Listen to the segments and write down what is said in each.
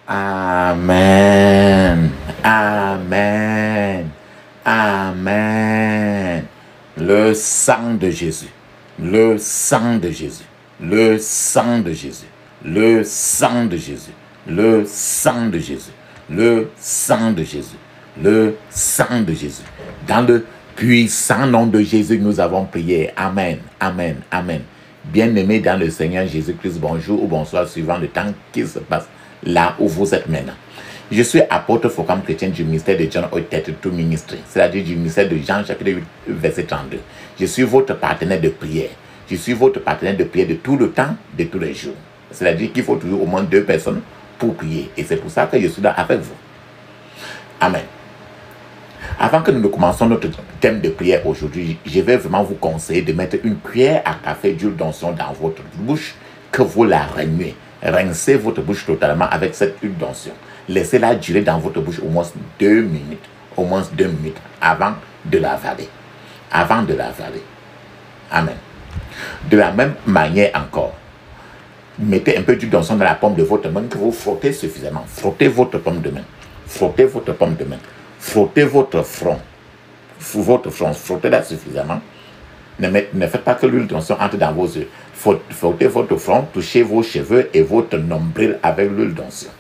Amen. Amen. Amen. Le sang de Jésus. Le sang de Jésus. Le sang de Jésus. Le sang de Jésus. Le sang de Jésus. Le sang de Jésus. Le sang de Jésus. Dans le puissant nom de Jésus, nous avons prié. Amen. Amen. Amen. Bien-aimés dans le Seigneur Jésus-Christ, bonjour ou bonsoir, suivant le temps qui se passe là où vous êtes maintenant. Je suis apôtre Focam chrétien du ministère de John Oitetutu Ministry, c'est-à-dire du ministère de Jean, chapitre 8, verset 32. Je suis votre partenaire de prière. Je suis votre partenaire de prière de tout le temps, de tous les jours. C'est-à-dire qu'il faut toujours au moins 2 personnes pour prier. Et c'est pour ça que je suis là avec vous. Amen. Avant que nous ne commencions notre thème de prière aujourd'hui, je vais vraiment vous conseiller de mettre une cuillère à café d'huile d'onction dans votre bouche, que vous la remuez. Rincez votre bouche totalement avec cette huile d'onction. Laissez-la durer dans votre bouche au moins 2 minutes. Au moins 2 minutes avant de l'avaler. Avant de l'avaler. Amen. De la même manière encore, mettez un peu d'huile d'onction dans la paume de votre main que vous frottez suffisamment. Frottez votre paume de main. Frottez votre paume de main. Frottez votre front. Frottez-la suffisamment. Ne faites pas que l'huile d'onction entre dans vos yeux. Frottez votre front, touchez vos cheveux et votre nombril avec l'huile d'onction.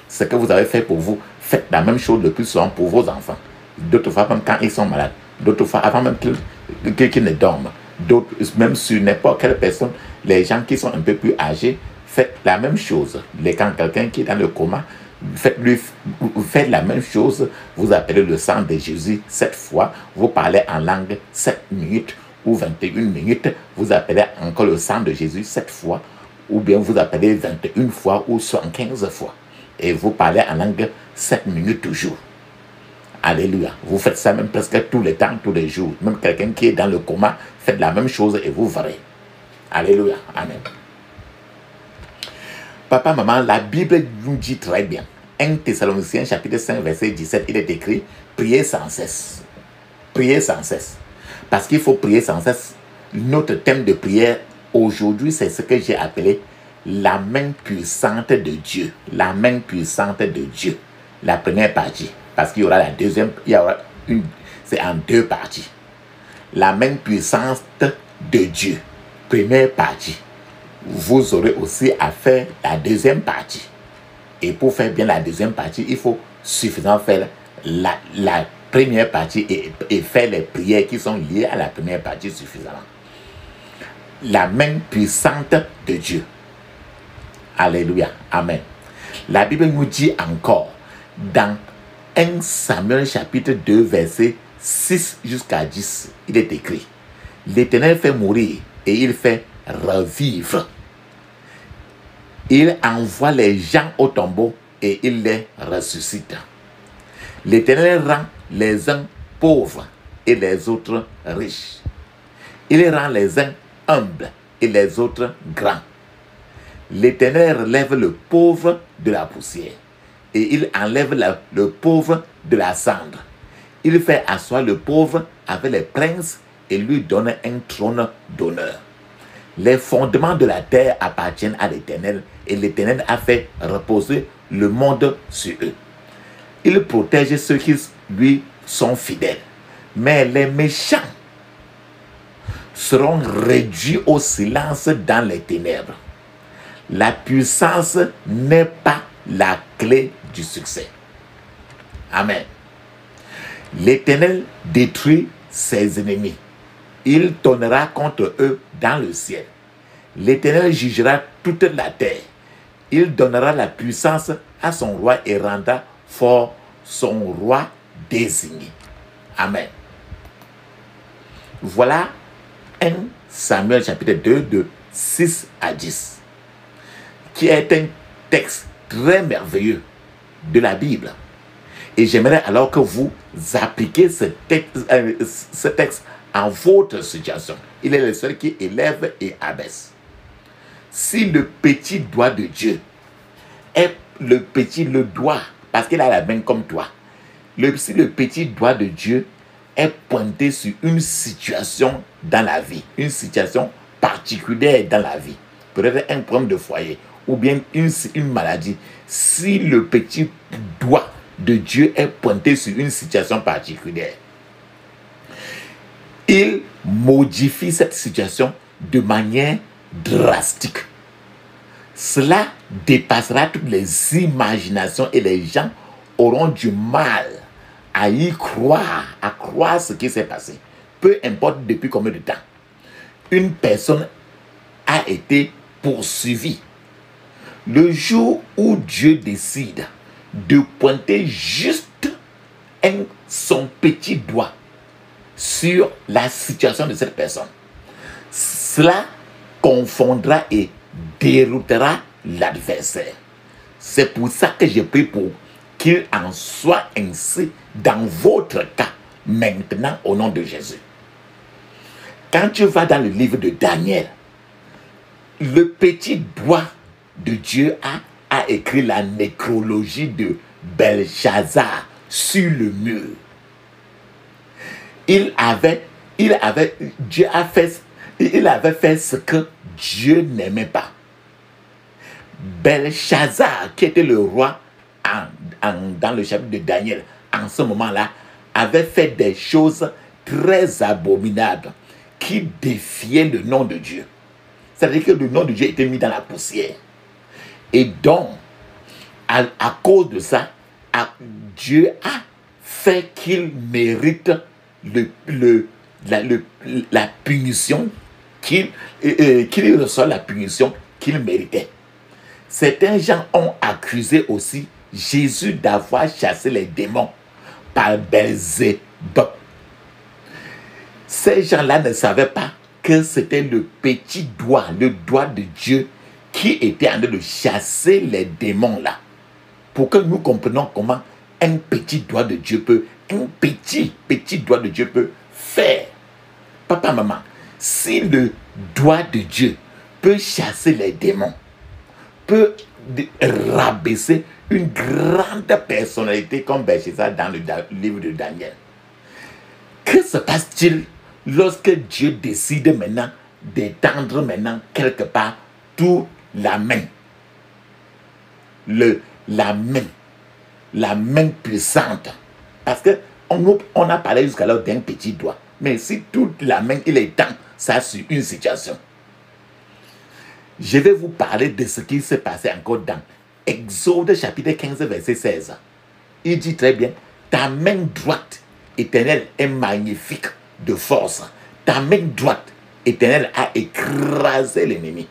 Ce que vous avez fait pour vous, faites la même chose le plus souvent pour vos enfants. D'autres fois, même quand ils sont malades. D'autres fois, avant même qu'ils ne dorment. D'autres, même sur n'importe quelle personne, les gens qui sont un peu plus âgés, faites la même chose. Quand quelqu'un qui est dans le coma, faites la même chose. Vous appelez le sang de Jésus 7 fois. Vous parlez en langue 7 minutes ou 21 minutes. Vous appelez encore le sang de Jésus 7 fois. Ou bien vous appelez 21 fois ou 75 fois. Et vous parlez en langue 7 minutes toujours. Alléluia. Vous faites ça même presque tous les temps, tous les jours. Même quelqu'un qui est dans le coma, faites la même chose et vous verrez. Alléluia. Amen. Papa, maman, la Bible nous dit très bien. 1 Thessaloniciens chapitre 5 verset 17, il est écrit, priez sans cesse. Priez sans cesse. Parce qu'il faut prier sans cesse. Notre thème de prière aujourd'hui, c'est ce que j'ai appelé la main puissante de Dieu. La main puissante de Dieu. La première partie. Parce qu'il y aura la deuxième, c'est en 2 parties. La main puissante de Dieu. Première partie. Vous aurez aussi à faire la deuxième partie. Et pour faire bien la deuxième partie, il faut suffisamment faire la première partie et faire les prières qui sont liées à la première partie suffisamment. La main puissante de Dieu. Alléluia. Amen. La Bible nous dit encore dans 1 Samuel chapitre 2 verset 6 jusqu'à 10, il est écrit, l'Éternel fait mourir et il fait revivre. Il envoie les gens au tombeau et il les ressuscite. L'Éternel rend les uns pauvres et les autres riches. Il rend les uns humbles et les autres grands. L'Éternel relève le pauvre de la poussière et il enlève le pauvre de la cendre. Il fait asseoir le pauvre avec les princes et lui donne un trône d'honneur. Les fondements de la terre appartiennent à l'Éternel et l'Éternel a fait reposer le monde sur eux. Il protège ceux qui lui sont fidèles, mais les méchants seront réduits au silence dans les ténèbres. La puissance n'est pas la clé du succès. Amen. L'Éternel détruit ses ennemis. Il tournera contre eux dans le ciel. L'Éternel jugera toute la terre. Il donnera la puissance à son roi et rendra fort son roi désigné. Amen. Voilà 1 Samuel chapitre 2 de 6 à 10. Qui est un texte très merveilleux de la Bible. Et j'aimerais alors que vous appliquiez ce texte en votre situation. Il est le seul qui élève et abaisse. Si le petit doigt de Dieu est le doigt, parce qu'il a la main comme toi, si le petit doigt de Dieu est pointé sur une situation dans la vie, une situation particulière dans la vie, peut-être un problème de foyer ou bien une maladie, si le petit doigt de Dieu est pointé sur une situation particulière, il modifie cette situation de manière drastique. Cela dépassera toutes les imaginations et les gens auront du mal à y croire, à croire ce qui s'est passé. Peu importe depuis combien de temps. Une personne a été poursuivie. Le jour où Dieu décide de pointer juste son petit doigt sur la situation de cette personne, cela confondra et déroutera l'adversaire. C'est pour ça que je prie pour qu'il en soit ainsi dans votre cas, maintenant, au nom de Jésus. Quand tu vas dans le livre de Daniel, le petit doigt de Dieu a écrit la nécrologie de Belshazzar sur le mur. Il avait fait ce que Dieu n'aimait pas. Belshazzar, qui était le roi dans le chapitre de Daniel, en ce moment-là, avait fait des choses très abominables qui défiaient le nom de Dieu. C'est-à-dire que le nom de Dieu était mis dans la poussière. Et donc, à cause de ça, Dieu a fait qu'il mérite la punition, qu'il reçoit la punition qu'il méritait. Certains gens ont accusé aussi Jésus d'avoir chassé les démons par Belzébuth. Ces gens-là ne savaient pas que c'était le petit doigt, le doigt de Dieu qui était en train de chasser les démons là. Pour que nous comprenions comment un petit doigt de Dieu peut, un petit doigt de Dieu peut faire. Papa, maman, si le doigt de Dieu peut chasser les démons, peut rabaisser une grande personnalité comme Belshazzar dans le livre de Daniel, que se passe-t-il lorsque Dieu décide maintenant d'étendre maintenant quelque part toute la main, la main puissante? Parce que on a parlé jusqu'alors d'un petit doigt, mais si toute la main il étend ça sur une situation. Je vais vous parler de ce qui s'est passé encore dans Exode chapitre 15 verset 16. Il dit très bien: ta main droite, Éternel, est magnifique de force. Ta main droite, Éternel, a écrasé l'ennemi.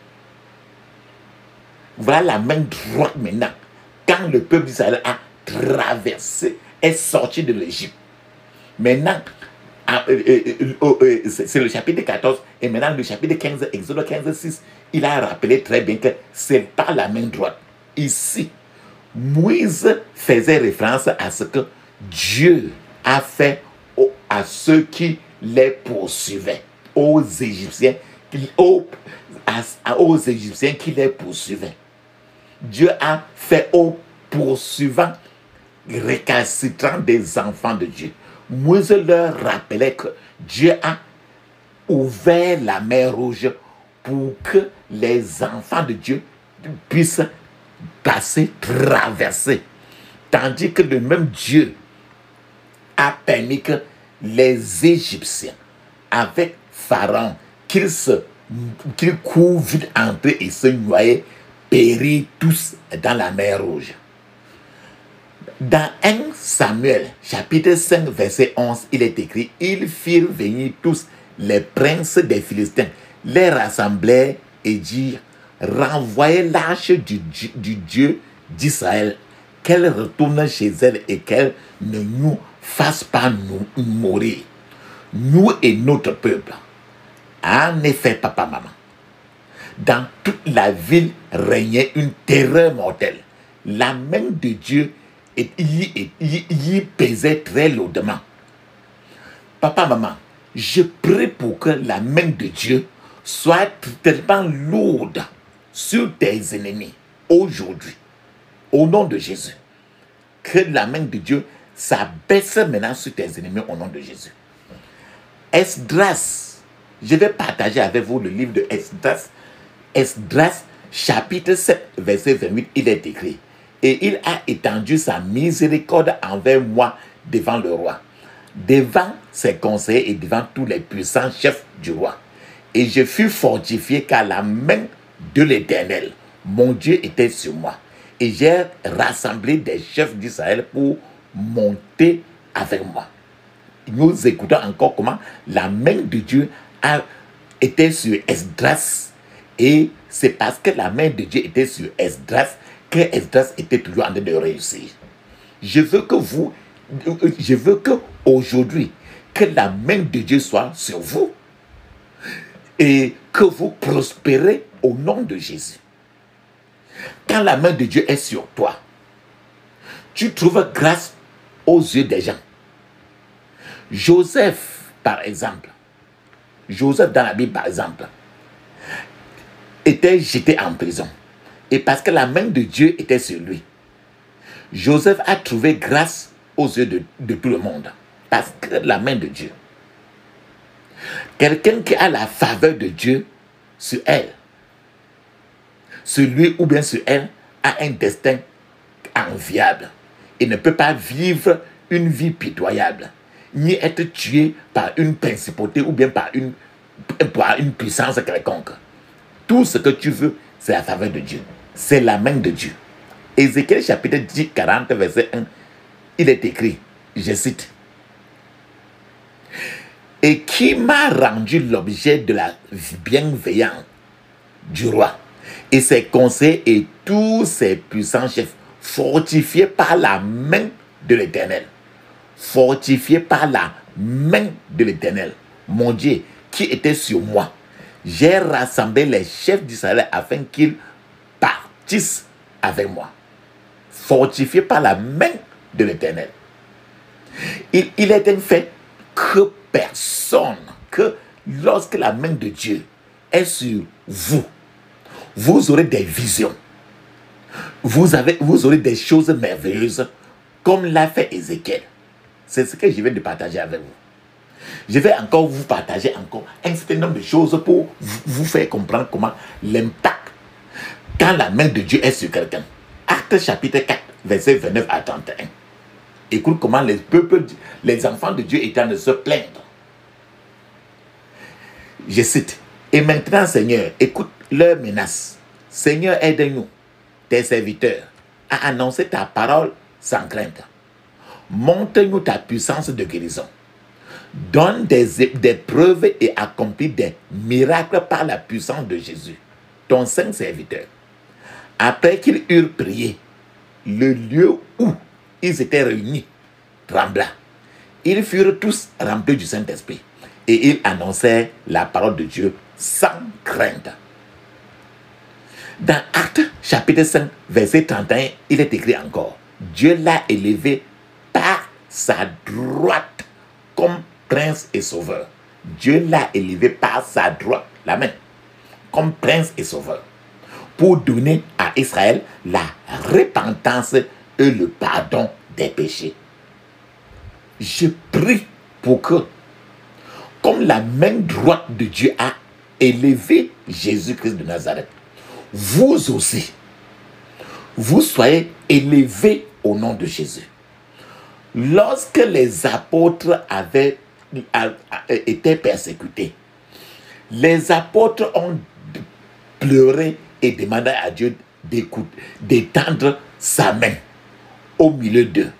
Voilà la main droite maintenant. Quand le peuple d'Israël a traversé, est sorti de l'Égypte. Maintenant, c'est le chapitre 14, et maintenant le chapitre 15, Exode 15, 6, il a rappelé très bien que c'est pas la main droite. Ici, Moïse faisait référence à ce que Dieu a fait à ceux qui les poursuivaient, aux Égyptiens qui les poursuivaient. Dieu a fait aux poursuivants récalcitrants des enfants de Dieu. Moïse leur rappelait que Dieu a ouvert la mer Rouge pour que les enfants de Dieu puissent passer, traverser. Tandis que le même Dieu a permis que les Égyptiens, avec Pharaon, qu'ils courent vite entre et se noyaient, périssent tous dans la mer Rouge. Dans 1 Samuel, chapitre 5, verset 11, il est écrit: ils firent venir tous les princes des Philistins, les rassemblèrent et dirent: renvoyez l'arche du Dieu d'Israël, qu'elle retourne chez elle et qu'elle ne nous fasse pas mourir, nous et notre peuple. En effet, papa, maman, dans toute la ville régnait une terreur mortelle. La main de Dieu y pesait très lourdement. Papa, maman, je prie pour que la main de Dieu soit tellement lourde sur tes ennemis aujourd'hui, au nom de Jésus. Que la main de Dieu s'abaisse maintenant sur tes ennemis au nom de Jésus. Esdras, je vais partager avec vous le livre de Esdras. Esdras, chapitre 7, verset 28, il est écrit: et il a étendu sa miséricorde envers moi devant le roi, devant ses conseillers et devant tous les puissants chefs du roi. Et je fus fortifié car la main de l'Éternel, mon Dieu, était sur moi. Et j'ai rassemblé des chefs d'Israël pour monter avec moi. Nous écoutons encore comment la main de Dieu était sur Esdras. Et c'est parce que la main de Dieu était sur Esdras que Esdras était toujours en train de réussir. Je veux que aujourd'hui, que la main de Dieu soit sur vous et que vous prospérez au nom de Jésus. Quand la main de Dieu est sur toi, tu trouves grâce aux yeux des gens. Joseph, par exemple, Joseph dans la Bible, par exemple, était jeté en prison. Et parce que la main de Dieu était sur lui, Joseph a trouvé grâce aux yeux de tout le monde. Parce que la main de Dieu. Quelqu'un qui a la faveur de Dieu sur elle, sur lui ou bien sur elle, a un destin enviable. Il ne peut pas vivre une vie pitoyable, ni être tué par une principauté ou bien par une puissance quelconque. Tout ce que tu veux, c'est la faveur de Dieu. C'est la main de Dieu. Ézéchiel chapitre 10, 40, verset 1, il est écrit, je cite: et qui m'a rendu l'objet de la bienveillance du roi, et ses conseils et tous ses puissants chefs, fortifiés par la main de l'Éternel. Fortifiés par la main de l'Éternel, mon Dieu, qui était sur moi. J'ai rassemblé les chefs d'Israël afin qu'ils partissent avec moi. Fortifiés par la main de l'Éternel. Il est un fait que personne, que lorsque la main de Dieu est sur vous, vous aurez des visions. Vous aurez des choses merveilleuses, comme l'a fait Ézéchiel. C'est ce que je viens de partager avec vous. Je vais encore vous partager encore un certain nombre de choses pour vous faire comprendre comment l'impact quand la main de Dieu est sur quelqu'un. Actes chapitre 4, verset 29 à 31. Écoute comment les enfants de Dieu étaient en train de se plaindre. Je cite: et maintenant, Seigneur, écoute leurs menaces. Seigneur, aide-nous, tes serviteurs, à annoncer ta parole sans crainte. Montre-nous ta puissance de guérison. Donne des preuves et accomplis des miracles par la puissance de Jésus, ton saint serviteur. Après qu'ils eurent prié, le lieu où ils étaient réunis trembla. Ils furent tous remplis du Saint-Esprit et ils annonçaient la parole de Dieu sans crainte. Dans Actes chapitre 5, verset 31, il est écrit encore: Dieu l'a élevé par sa droite comme prince et sauveur. Dieu l'a élevé par sa droite, la main, comme prince et sauveur, pour donner à Israël la repentance et le pardon des péchés. Je prie pour que, comme la main droite de Dieu a élevé Jésus-Christ de Nazareth, vous aussi, vous soyez élevés au nom de Jésus. Lorsque les apôtres étaient persécutés, les apôtres ont pleuré et demandé à Dieu d'étendre sa main au milieu d'eux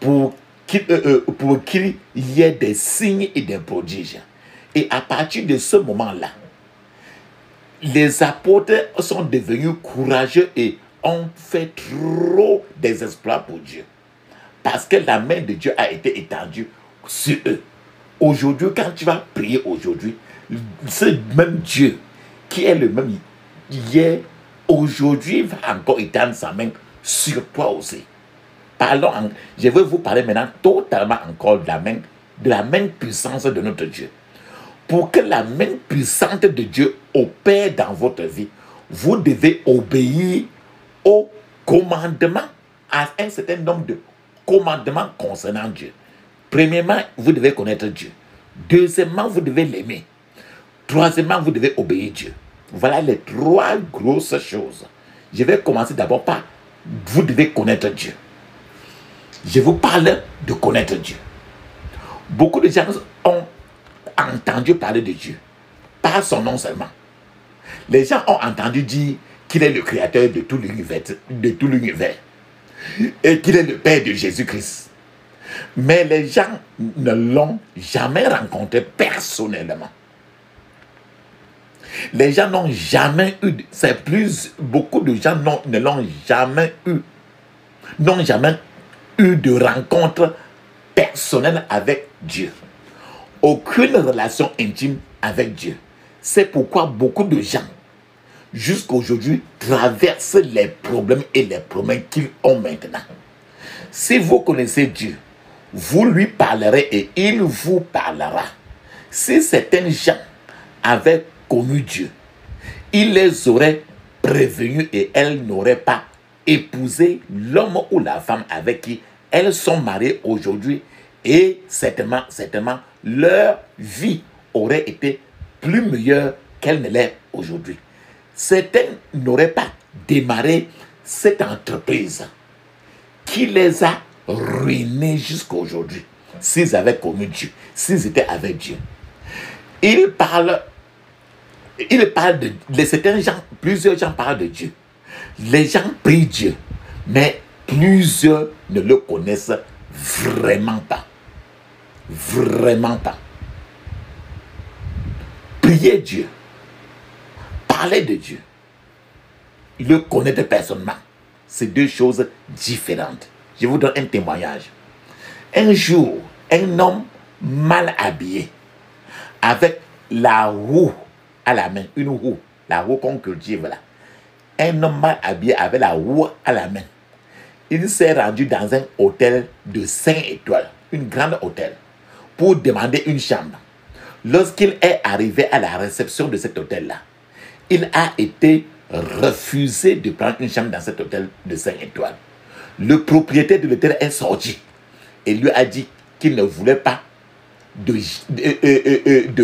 pour qu'il y ait des signes et des prodiges. Et à partir de ce moment-là, les apôtres sont devenus courageux et ont fait trop des exploits pour Dieu. Parce que la main de Dieu a été étendue sur eux. Aujourd'hui, quand tu vas prier aujourd'hui, ce même Dieu qui est le même hier, aujourd'hui va encore étendre sa main sur toi aussi. Je vais vous parler maintenant totalement encore de la main puissante de notre Dieu. Pour que la main puissante de Dieu opère dans votre vie, vous devez obéir aux commandements, à un certain nombre de commandements concernant Dieu. Premièrement, vous devez connaître Dieu. Deuxièmement, vous devez l'aimer. Troisièmement, vous devez obéir Dieu. Voilà les 3 grosses choses. Je vais commencer d'abord par vous devez connaître Dieu. Je vous parle de connaître Dieu. Beaucoup de gens ont entendu parler de Dieu, par son nom seulement. Les gens ont entendu dire qu'il est le créateur de tout l'univers et qu'il est le Père de Jésus-Christ. Mais les gens ne l'ont jamais rencontré personnellement. Les gens n'ont jamais eu, beaucoup de gens ne l'ont jamais eu, n'ont jamais eu de rencontre personnelle avec Dieu. Aucune relation intime avec Dieu. C'est pourquoi beaucoup de gens, jusqu'à aujourd'hui, traversent les problèmes et les problèmes qu'ils ont maintenant. Si vous connaissez Dieu, vous lui parlerez et il vous parlera. Si certains gens avaient connu Dieu, il les aurait prévenus et elles n'auraient pas épousé l'homme ou la femme avec qui elles sont mariées aujourd'hui, et certainement, leur vie aurait été plus meilleure qu'elle ne l'est aujourd'hui. Certains n'auraient pas démarré cette entreprise qui les a ruinés jusqu'à aujourd'hui s'ils avaient connu Dieu, s'ils étaient avec Dieu. Il parle de certains gens, plusieurs gens parlent de Dieu. Les gens prient Dieu, mais plusieurs ne le connaissent vraiment pas. Vraiment pas. Prier Dieu, parler de Dieu, le connaître personnellement, c'est 2 choses différentes. Je vous donne un témoignage. Un jour, un homme mal habillé, avec la roue à la main, une roue, la roue qu'on cultive là. Un homme mal habillé avec la roue à la main. Il s'est rendu dans un hôtel de 5 étoiles, une grande hôtel, pour demander une chambre. Lorsqu'il est arrivé à la réception de cet hôtel-là, il a été refusé de prendre une chambre dans cet hôtel de 5 étoiles. Le propriétaire de l'hôtel est sorti et lui a dit qu'il ne voulait pas de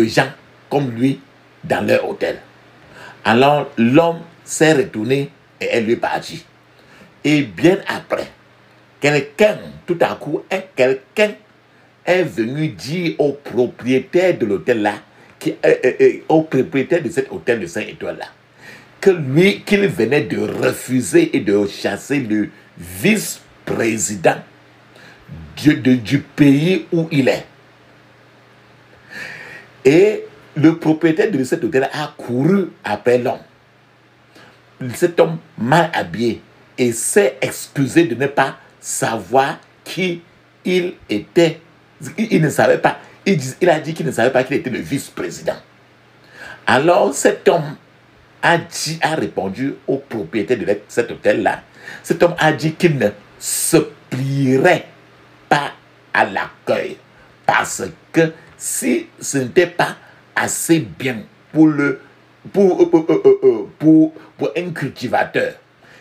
gens comme lui dans leur hôtel. Alors l'homme s'est retourné et elle lui est partie. Et bien après, tout à coup, quelqu'un est venu dire au propriétaire de l'hôtel là, au propriétaire de cet hôtel de 5 étoiles là, qu'il venait de refuser et de chasser le vice-président du pays où il est. Et le propriétaire de cet hôtel a couru après l'homme. Cet homme mal habillé et s'est excusé de ne pas savoir qui il était. Il ne savait pas. Il a dit qu'il ne savait pas qu'il était le vice-président. Alors cet homme a répondu au propriétaire de cet hôtel-là. Cet homme a dit qu'il ne se plierait pas à l'accueil. Parce que si ce n'était pas assez bien pour un cultivateur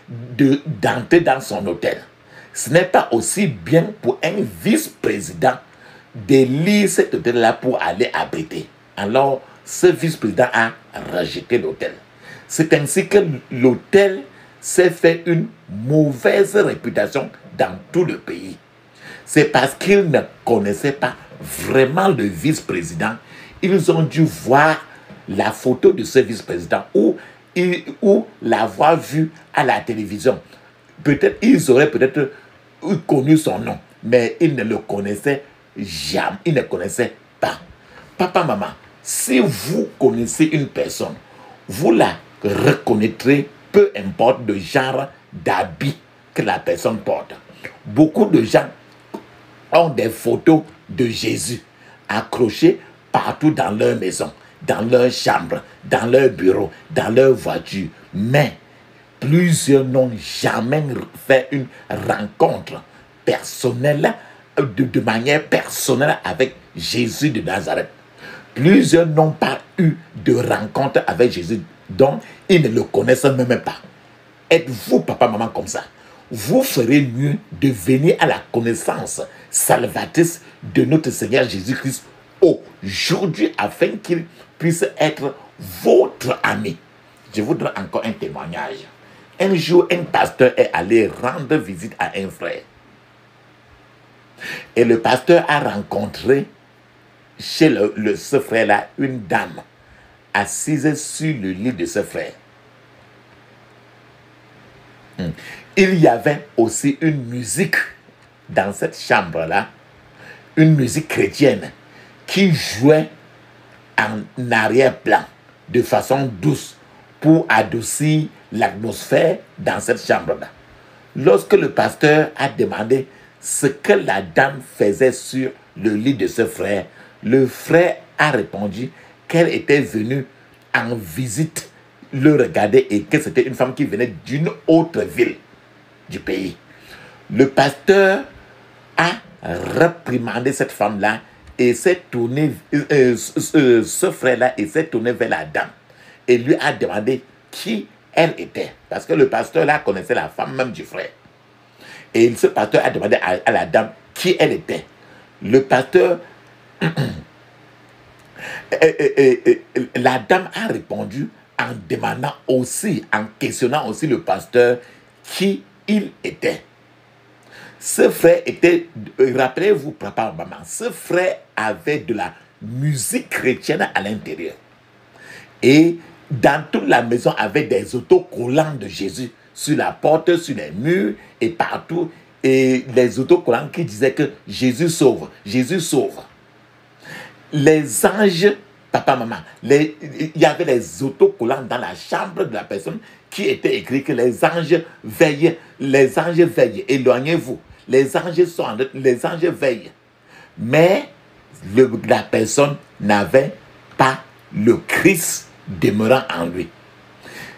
d'entrer dans son hôtel, ce n'est pas aussi bien pour un vice-président d'élire cet hôtel-là pour aller abriter. Alors, ce vice-président a rejeté l'hôtel. C'est ainsi que l'hôtel s'est fait une mauvaise réputation dans tout le pays. C'est parce qu'ils ne connaissaient pas vraiment le vice-président. Ils ont dû voir la photo de ce vice-président ou l'avoir vu à la télévision. Peut-être ils auraient connu son nom, mais ils ne le connaissaient jamais, ils ne connaissaient pas. Papa, maman, si vous connaissez une personne, vous la reconnaîtrez, peu importe le genre d'habit que la personne porte. Beaucoup de gens ont des photos de Jésus accrochées partout dans leur maison, dans leur chambre, dans leur bureau, dans leur voiture. Mais plusieurs n'ont jamais fait une rencontre personnelle, de manière personnelle avec Jésus de Nazareth. Plusieurs n'ont pas eu de rencontre avec Jésus, donc ils ne le connaissent même pas. Êtes-vous, papa, maman, comme ça? Vous ferez mieux de venir à la connaissance salvatrice de notre Seigneur Jésus-Christ aujourd'hui afin qu'il puisse être votre ami. Je vous donne encore un témoignage. Un jour, un pasteur est allé rendre visite à un frère. Et le pasteur a rencontré chez ce frère-là une dame assise sur le lit de ce frère. Il y avait aussi une musique dans cette chambre-là, une musique chrétienne qui jouait en arrière-plan de façon douce pour adoucir l'atmosphère dans cette chambre-là. Lorsque le pasteur a demandé ce que la dame faisait sur le lit de ce frère, le frère a répondu qu'elle était venue en visite le regarder et que c'était une femme qui venait d'une autre ville du pays. Le pasteur a réprimandé cette femme-là et s'est tourné, ce frère-là, et s'est tourné vers la dame et lui a demandé qui elle était. Parce que le pasteur-là connaissait la femme même du frère. Et ce pasteur a demandé à la dame qui elle était. Le pasteur, la dame a répondu en demandant aussi, en questionnant aussi le pasteur qui il était. Ce frère était, rappelez-vous papa, maman, ce frère avait de la musique chrétienne à l'intérieur. Et dans toute la maison avait des autocollants de Jésus sur la porte, sur les murs et partout. Et les autocollants qui disaient que Jésus sauve, Jésus sauve. Les anges, papa, maman, il y avait les autocollants dans la chambre de la personne qui était écrit que les anges veillent, éloignez-vous. Les anges veillent. Mais la personne n'avait pas le Christ demeurant en lui.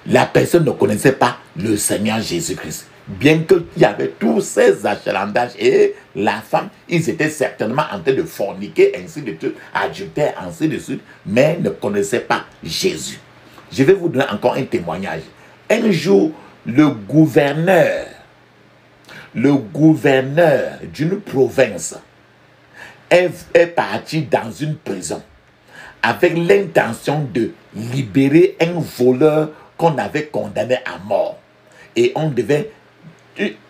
La personne ne connaissait pas le Seigneur Jésus-Christ. Bien qu'il y avait tous ces achalandages et la femme, ils étaient certainement en train de forniquer, ainsi de suite, adultère, ainsi de suite, mais ne connaissaient pas Jésus. Je vais vous donner encore un témoignage. Un jour, le gouverneur d'une province est parti dans une prison avec l'intention de libérer un voleur qu'on avait condamné à mort. Et on devait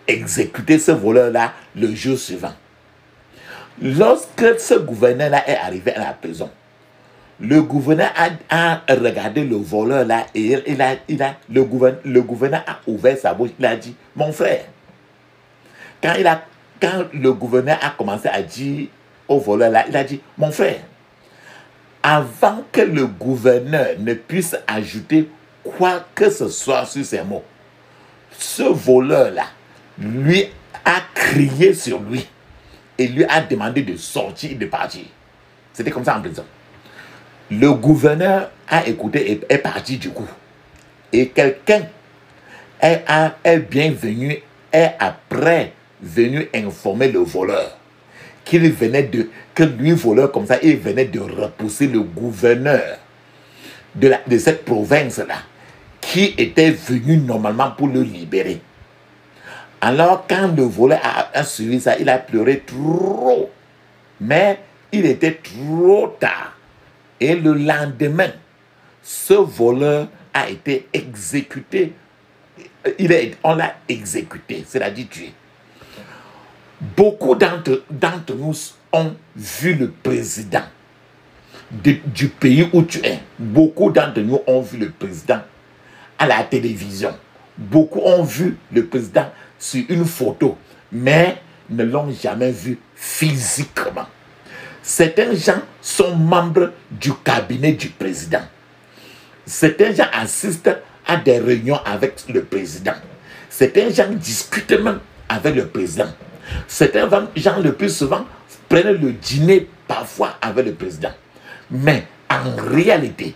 exécuter ce voleur-là le jour suivant. Lorsque ce gouverneur-là est arrivé à la prison, le gouverneur a regardé le voleur-là et le gouverneur a ouvert sa bouche. Il a dit, mon frère, quand le gouverneur a commencé à dire au voleur-là, il a dit, mon frère, avant que le gouverneur ne puisse ajouter quoi que ce soit sur ces mots, ce voleur-là lui a crié sur lui et lui a demandé de sortir et de partir. C'était comme ça en prison. Le gouverneur a écouté et est parti du coup. Et quelqu'un est après venu informer le voleur que lui voleur comme ça, il venait de repousser le gouverneur de cette province-là qui était venu normalement pour le libérer. Alors quand le voleur a suivi ça, il a pleuré trop. Mais il était trop tard. Et le lendemain, ce voleur a été exécuté. On l'a exécuté, c'est-à-dire tué. Beaucoup d'entre nous ont vu le président du pays où tu es. Beaucoup d'entre nous ont vu le président à la télévision. Beaucoup ont vu le président sur une photo, mais ne l'ont jamais vu physiquement. Certains gens sont membres du cabinet du président. Certains gens assistent à des réunions avec le président. Certains gens discutent même avec le président. Certains gens le plus souvent prennent le dîner parfois avec le président. Mais en réalité,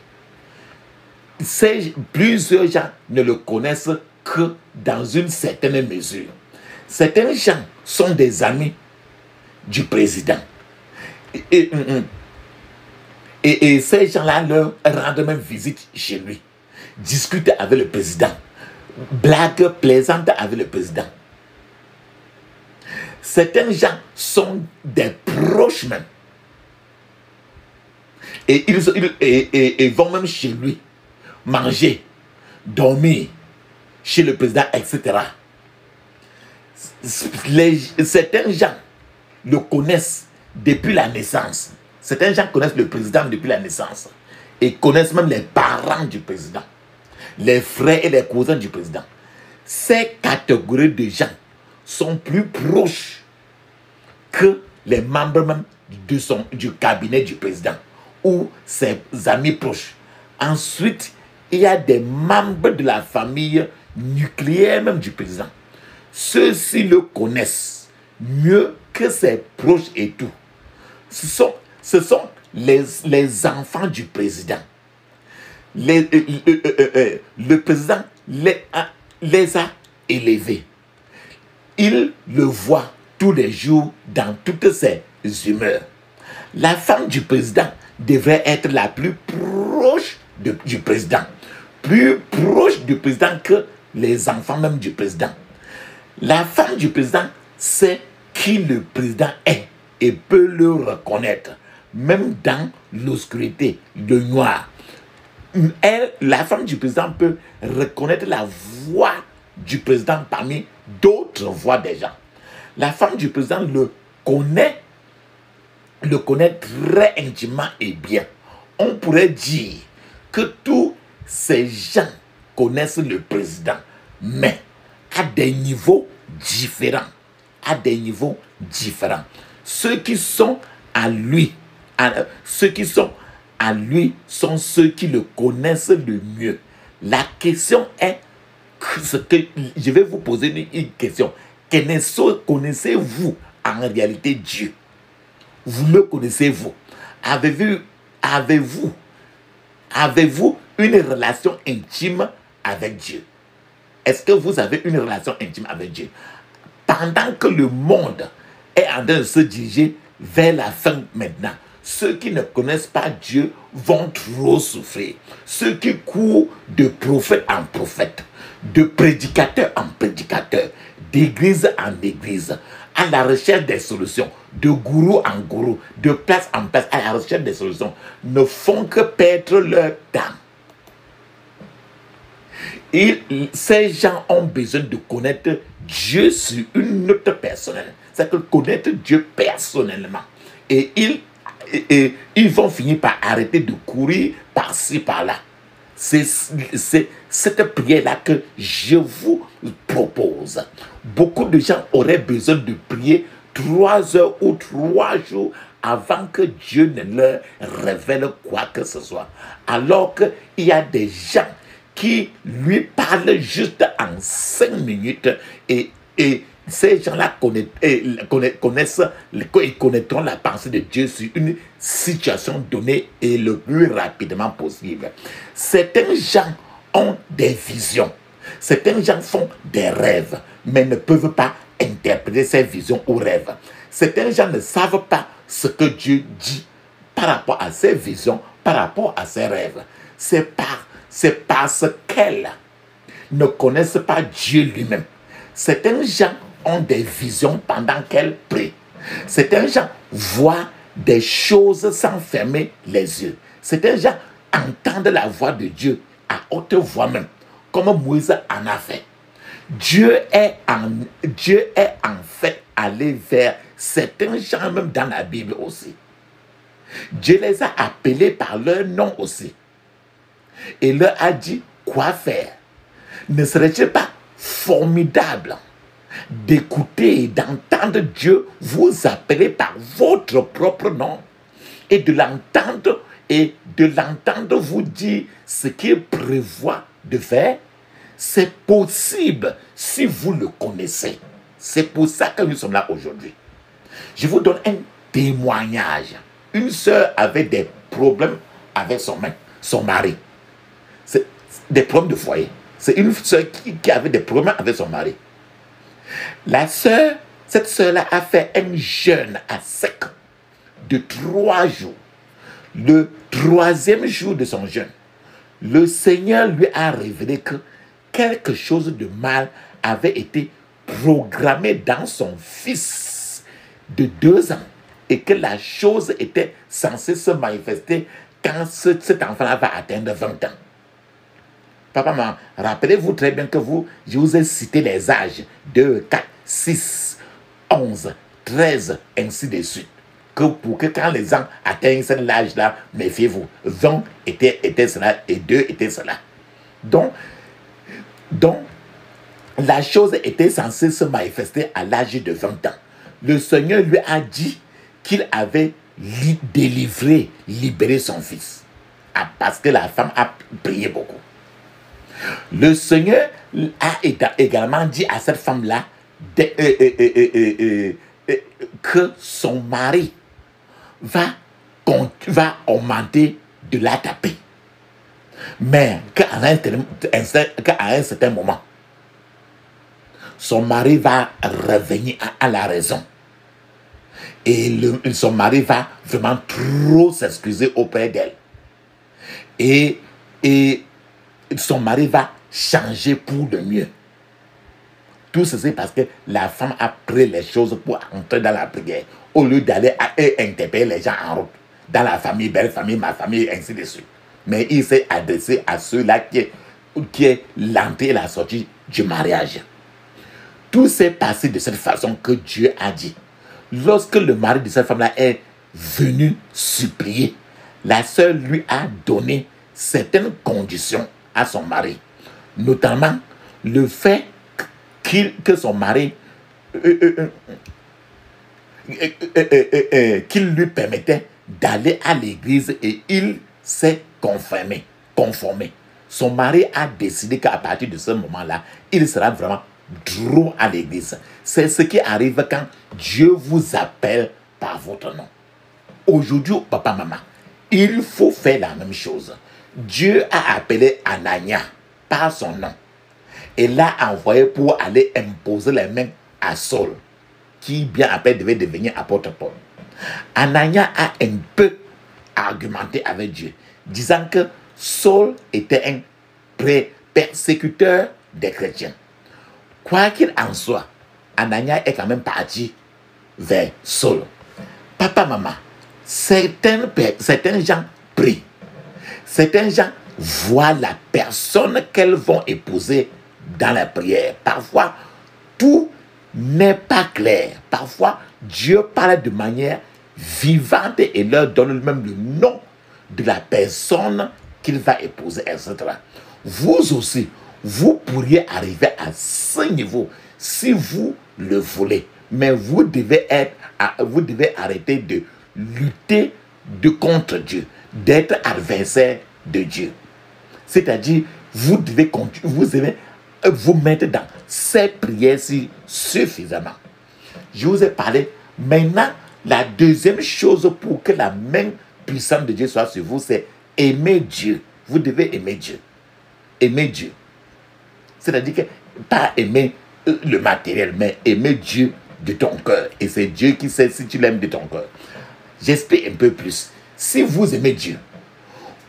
plusieurs gens ne le connaissent que dans une certaine mesure. Certains gens sont des amis du président. Et ces gens-là leur rendent même visite chez lui, discutent avec le président, blaguent plaisantes avec le président. Certains gens sont des proches même. Et ils vont même chez lui, manger, dormir, chez le président, etc. Certains gens le connaissent depuis la naissance. Certains gens connaissent le président depuis la naissance. Et connaissent même les parents du président, les frères et les cousins du président. Ces catégories de gens sont plus proches que les membres même du cabinet du président ou ses amis proches. Ensuite, il y a des membres de la famille nucléaire même du président. Ceux-ci le connaissent mieux que ses proches et tout. Ce sont les enfants du président. Le président les a élevés. Il le voit tous les jours dans toutes ses humeurs. La femme du président devrait être la plus proche du président. Plus proche du président que les enfants même du président. La femme du président sait qui le président est et peut le reconnaître, même dans l'obscurité, le noir. La femme du président peut reconnaître la voix du président parmi d'autres voix des gens. La femme du président le connaît très intimement et bien. On pourrait dire que tous ces gens connaissent le président, mais à des niveaux différents. À des niveaux différents. Ceux qui sont à lui, sont ceux qui le connaissent le mieux. La question est, je vais vous poser une question. Connaissez-vous en réalité Dieu? Vous le connaissez-vous? Avez-vous une relation intime avec Dieu? Est-ce que vous avez une relation intime avec Dieu? Pendant que le monde est en train de se diriger vers la fin maintenant, ceux qui ne connaissent pas Dieu vont trop souffrir. Ceux qui courent de prophète en prophète, de prédicateur en prédicateur, d'église en église, à la recherche des solutions, de gourou en gourou, de place en place, à la recherche des solutions, ne font que perdre leur temps. Ces gens ont besoin de connaître Dieu sur une note personnelle. C'est que connaître Dieu personnellement. Et ils vont finir par arrêter de courir par-ci, par-là. C'est cette prière-là que je vous propose. Beaucoup de gens auraient besoin de prier 3 heures ou 3 jours avant que Dieu ne leur révèle quoi que ce soit. Alors qu'il y a des gens qui lui parlent juste en 5 minutes et ces gens-là connaîtront la pensée de Dieu sur une situation donnée et le plus rapidement possible. Certains gens ont des visions. Certains gens font des rêves, mais ne peuvent pas interpréter ces visions ou rêves. Certains gens ne savent pas ce que Dieu dit par rapport à ces visions, par rapport à ces rêves. C'est parce qu'elles ne connaissent pas Dieu lui-même. Certains gens ont des visions pendant qu'elles prient. Certains gens voient des choses sans fermer les yeux. Certains gens entendent la voix de Dieu à haute voix même, comme Moïse en a fait. Dieu est en fait allé vers certains gens même dans la Bible aussi. Dieu les a appelés par leur nom aussi. Et leur a dit quoi faire. Ne serait-il pas formidable d'écouter et d'entendre Dieu vous appeler par votre propre nom et de l'entendre vous dire ce qu'il prévoit de faire? C'est possible si vous le connaissez. C'est pour ça que nous sommes là aujourd'hui. Je vous donne un témoignage. Une sœur avait des problèmes avec son mari. C'est des problèmes de foyer. C'est une sœur qui avait des problèmes avec son mari. Cette sœur-là a fait un jeûne à sec de 3 jours. Le 3e jour de son jeûne, le Seigneur lui a révélé que quelque chose de mal avait été programmé dans son fils de 2 ans et que la chose était censée se manifester quand cet enfant-là va atteindre 20 ans. Papa, maman, rappelez-vous très bien que je vous ai cité les âges 2, 4, 6, 11, 13, ainsi de suite. Pour que quand les gens atteignent cet âge-là, méfiez-vous, 20 était cela et 2 était cela. Donc, la chose était censée se manifester à l'âge de 20 ans. Le Seigneur lui a dit qu'il avait libéré son fils. Parce que la femme a prié beaucoup. Le Seigneur a également dit à cette femme-là que son mari va augmenter de la taper. Mais qu'à un certain moment, son mari va revenir à la raison. Et son mari va vraiment trop s'excuser auprès d'elle. Et son mari va changer pour le mieux. Tout ceci parce que la femme a pris les choses pour entrer dans la prière. Au lieu d'aller interpeller les gens en route. Dans la famille, belle famille, ma famille, ainsi de suite. Mais il s'est adressé à ceux-là qui est l'entrée et la sortie du mariage. Tout s'est passé de cette façon que Dieu a dit. Lorsque le mari de cette femme-là est venu supplier, la sœur lui a donné certaines conditions à son mari. Notamment le fait que son mari qu'il lui permettait d'aller à l'église et il s'est conformé. Son mari a décidé qu'à partir de ce moment-là, il sera vraiment droit à l'église. C'est ce qui arrive quand Dieu vous appelle par votre nom. Aujourd'hui, papa, maman, il faut faire la même chose. Dieu a appelé Anania par son nom et l'a envoyé pour aller imposer les mains à Saul, qui bien après devait devenir apôtre Paul. Anania a un peu argumenté avec Dieu, disant que Saul était un persécuteur des chrétiens. Quoi qu'il en soit, Anania est quand même parti vers Saul. Papa, maman, certains gens prient. Certains gens voient la personne qu'elles vont épouser dans la prière. Parfois, tout n'est pas clair. Parfois, Dieu parle de manière vivante et leur donne même le nom de la personne qu'il va épouser, etc. Vous aussi, vous pourriez arriver à ce niveau si vous le voulez. Mais vous devez arrêter de lutter contre Dieu, d'être adversaire de Dieu. C'est-à-dire, vous devez vous mettre dans ces prières-ci suffisamment. Je vous ai parlé. Maintenant, la deuxième chose pour que la main puissante de Dieu soit sur vous, c'est aimer Dieu. Vous devez aimer Dieu. Aimer Dieu. C'est-à-dire que pas aimer le matériel, mais aimer Dieu de ton cœur. Et c'est Dieu qui sait si tu l'aimes de ton cœur. J'explique un peu plus. Si vous aimez Dieu,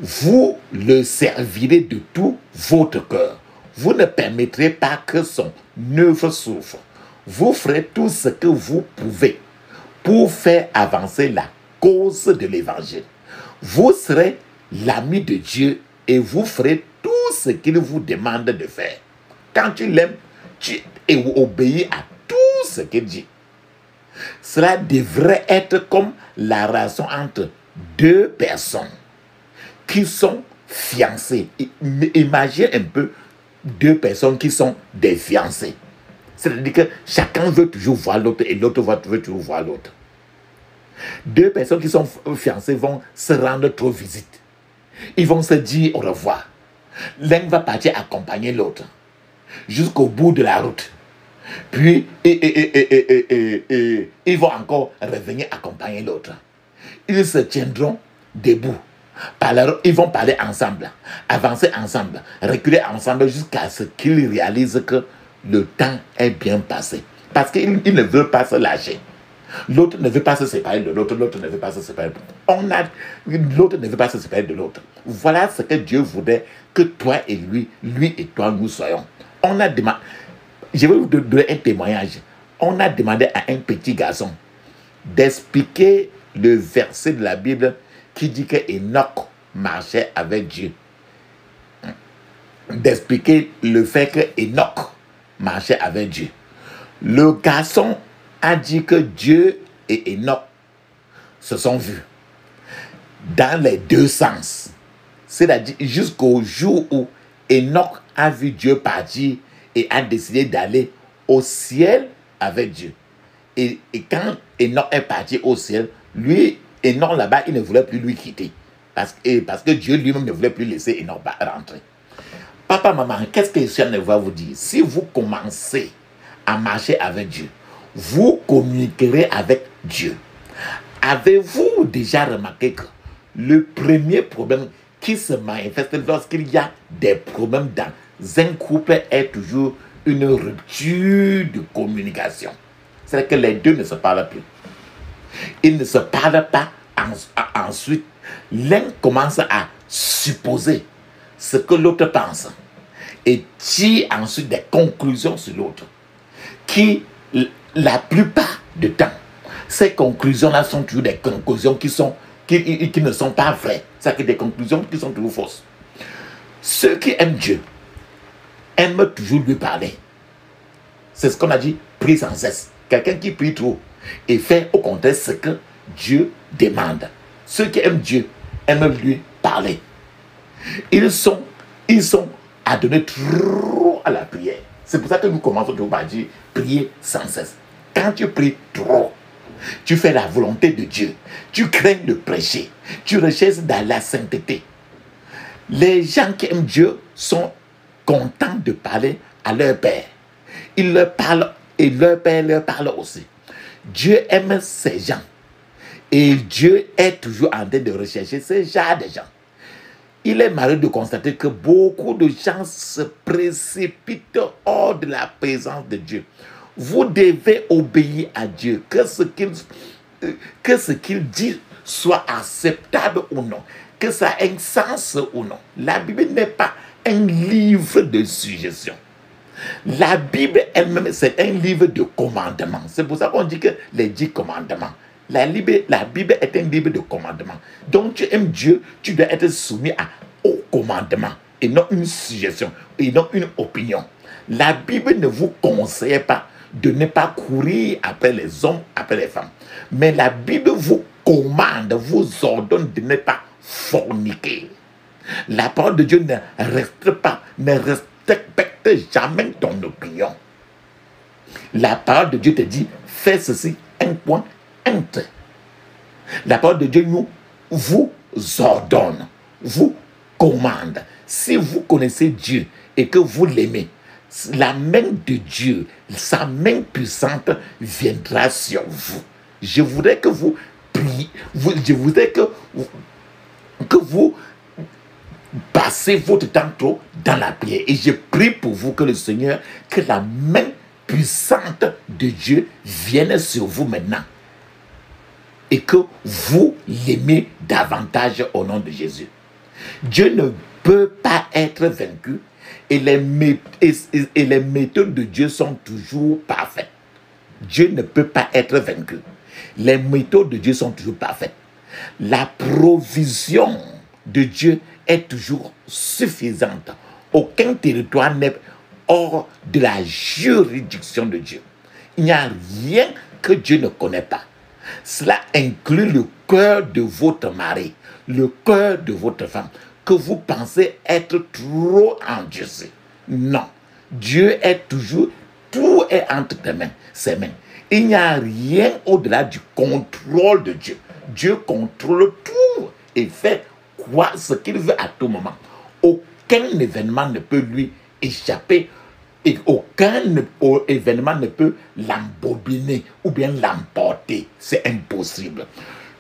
vous le servirez de tout votre cœur. Vous ne permettrez pas que son œuvre souffre. Vous ferez tout ce que vous pouvez pour faire avancer la cause de l'évangile. Vous serez l'ami de Dieu et vous ferez tout ce qu'il vous demande de faire. Quand tu l'aimes, tu obéis à tout ce qu'il dit. Cela devrait être comme la relation entre deux personnes qui sont fiancées. Imaginez un peu deux personnes qui sont des fiancés. C'est-à-dire que chacun veut toujours voir l'autre et l'autre veut toujours voir l'autre. Deux personnes qui sont fiancées vont se rendre trop visite. Ils vont se dire au revoir. L'un va partir accompagner l'autre jusqu'au bout de la route. Puis, ils vont encore revenir accompagner l'autre. Ils se tiendront debout. Ils vont parler ensemble, avancer ensemble, reculer ensemble jusqu'à ce qu'ils réalisent que le temps est bien passé. Parce qu'ils ne veulent pas se lâcher. L'autre ne veut pas se séparer de l'autre, l'autre ne veut pas se séparer. L'autre ne veut pas se séparer de l'autre. Voilà ce que Dieu voudrait que toi et lui et toi, nous soyons. On a demandé, je vais vous donner un témoignage. On a demandé à un petit garçon d'expliquer le verset de la Bible qui dit que Enoch marchait avec Dieu. D'expliquer le fait que Enoch marchait avec Dieu. Le garçon a dit que Dieu et Enoch se sont vus dans les deux sens. C'est-à-dire jusqu'au jour où Enoch a vu Dieu partir et a décidé d'aller au ciel avec Dieu. Et quand Enoch est parti au ciel, lui, Enoch là-bas, il ne voulait plus lui quitter. Parce que Dieu lui-même ne voulait plus laisser Enoch rentrer. Papa, maman, qu'est-ce que le Seigneur va vous dire? Si vous commencez à marcher avec Dieu, vous communiquerez avec Dieu. Avez-vous déjà remarqué que le premier problème qui se manifeste lorsqu'il y a des problèmes dans un couple est toujours une rupture de communication? C'est-à-dire que les deux ne se parlent plus. Ils ne se parlent pas ensuite. L'un commence à supposer ce que l'autre pense et tire ensuite des conclusions sur l'autre qui, la plupart du temps, ces conclusions-là sont toujours des conclusions qui ne sont pas vraies. C'est-à-dire des conclusions qui sont toujours fausses. Ceux qui aiment Dieu aiment toujours lui parler. C'est ce qu'on a dit, prie sans cesse. Quelqu'un qui prie trop et fait au contraire ce que Dieu demande. Ceux qui aiment Dieu aiment lui parler. Ils sont adonnés trop à la prière. C'est pour ça que nous commençons toujours par dire prier sans cesse. Quand tu pries trop, tu fais la volonté de Dieu, tu crains le péché, tu recherches dans la sainteté. Les gens qui aiment Dieu sont contents de parler à leur Père. Ils leur parlent et leur Père leur parle aussi. Dieu aime ces gens. Et Dieu est toujours en train de rechercher ce genre de gens. Il est malheureux de constater que beaucoup de gens se précipitent hors de la présence de Dieu. Vous devez obéir à Dieu, que ce qu'il dit soit acceptable ou non, que ça ait un sens ou non. La Bible n'est pas un livre de suggestion. La Bible elle-même, c'est un livre de commandements. C'est pour ça qu'on dit que les 10 commandements. La Bible est un livre de commandements. Donc tu aimes Dieu, tu dois être soumis au commandement et non une suggestion et non une opinion. La Bible ne vous conseille pas de ne pas courir après les hommes, après les femmes. Mais la Bible vous commande, vous ordonne de ne pas forniquer. La parole de Dieu ne respecte jamais ton opinion. La parole de Dieu te dit, fais ceci, un point, un trait. La parole de Dieu vous ordonne, vous commande. Si vous connaissez Dieu et que vous l'aimez, la main de Dieu, sa main puissante viendra sur vous. Je voudrais que vous priez, je voudrais que vous passez votre temps trop dans la prière. Et je prie pour vous que le Seigneur, que la main puissante de Dieu vienne sur vous maintenant. Et que vous l'aimez davantage au nom de Jésus. Dieu ne peut pas être vaincu et les méthodes de Dieu sont toujours parfaites. Dieu ne peut pas être vaincu. Les méthodes de Dieu sont toujours parfaites. La provision de Dieu est toujours suffisante. Aucun territoire n'est hors de la juridiction de Dieu. Il n'y a rien que Dieu ne connaît pas. Cela inclut le cœur de votre mari, le cœur de votre femme, que vous pensez être trop endurci. Non. Dieu est toujours, tout est entre ses mains. Il n'y a rien au-delà du contrôle de Dieu. Dieu contrôle tout et fait ce qu'il veut à tout moment. Aucun événement ne peut lui échapper et aucun événement ne peut l'embobiner ou bien l'emporter. C'est impossible.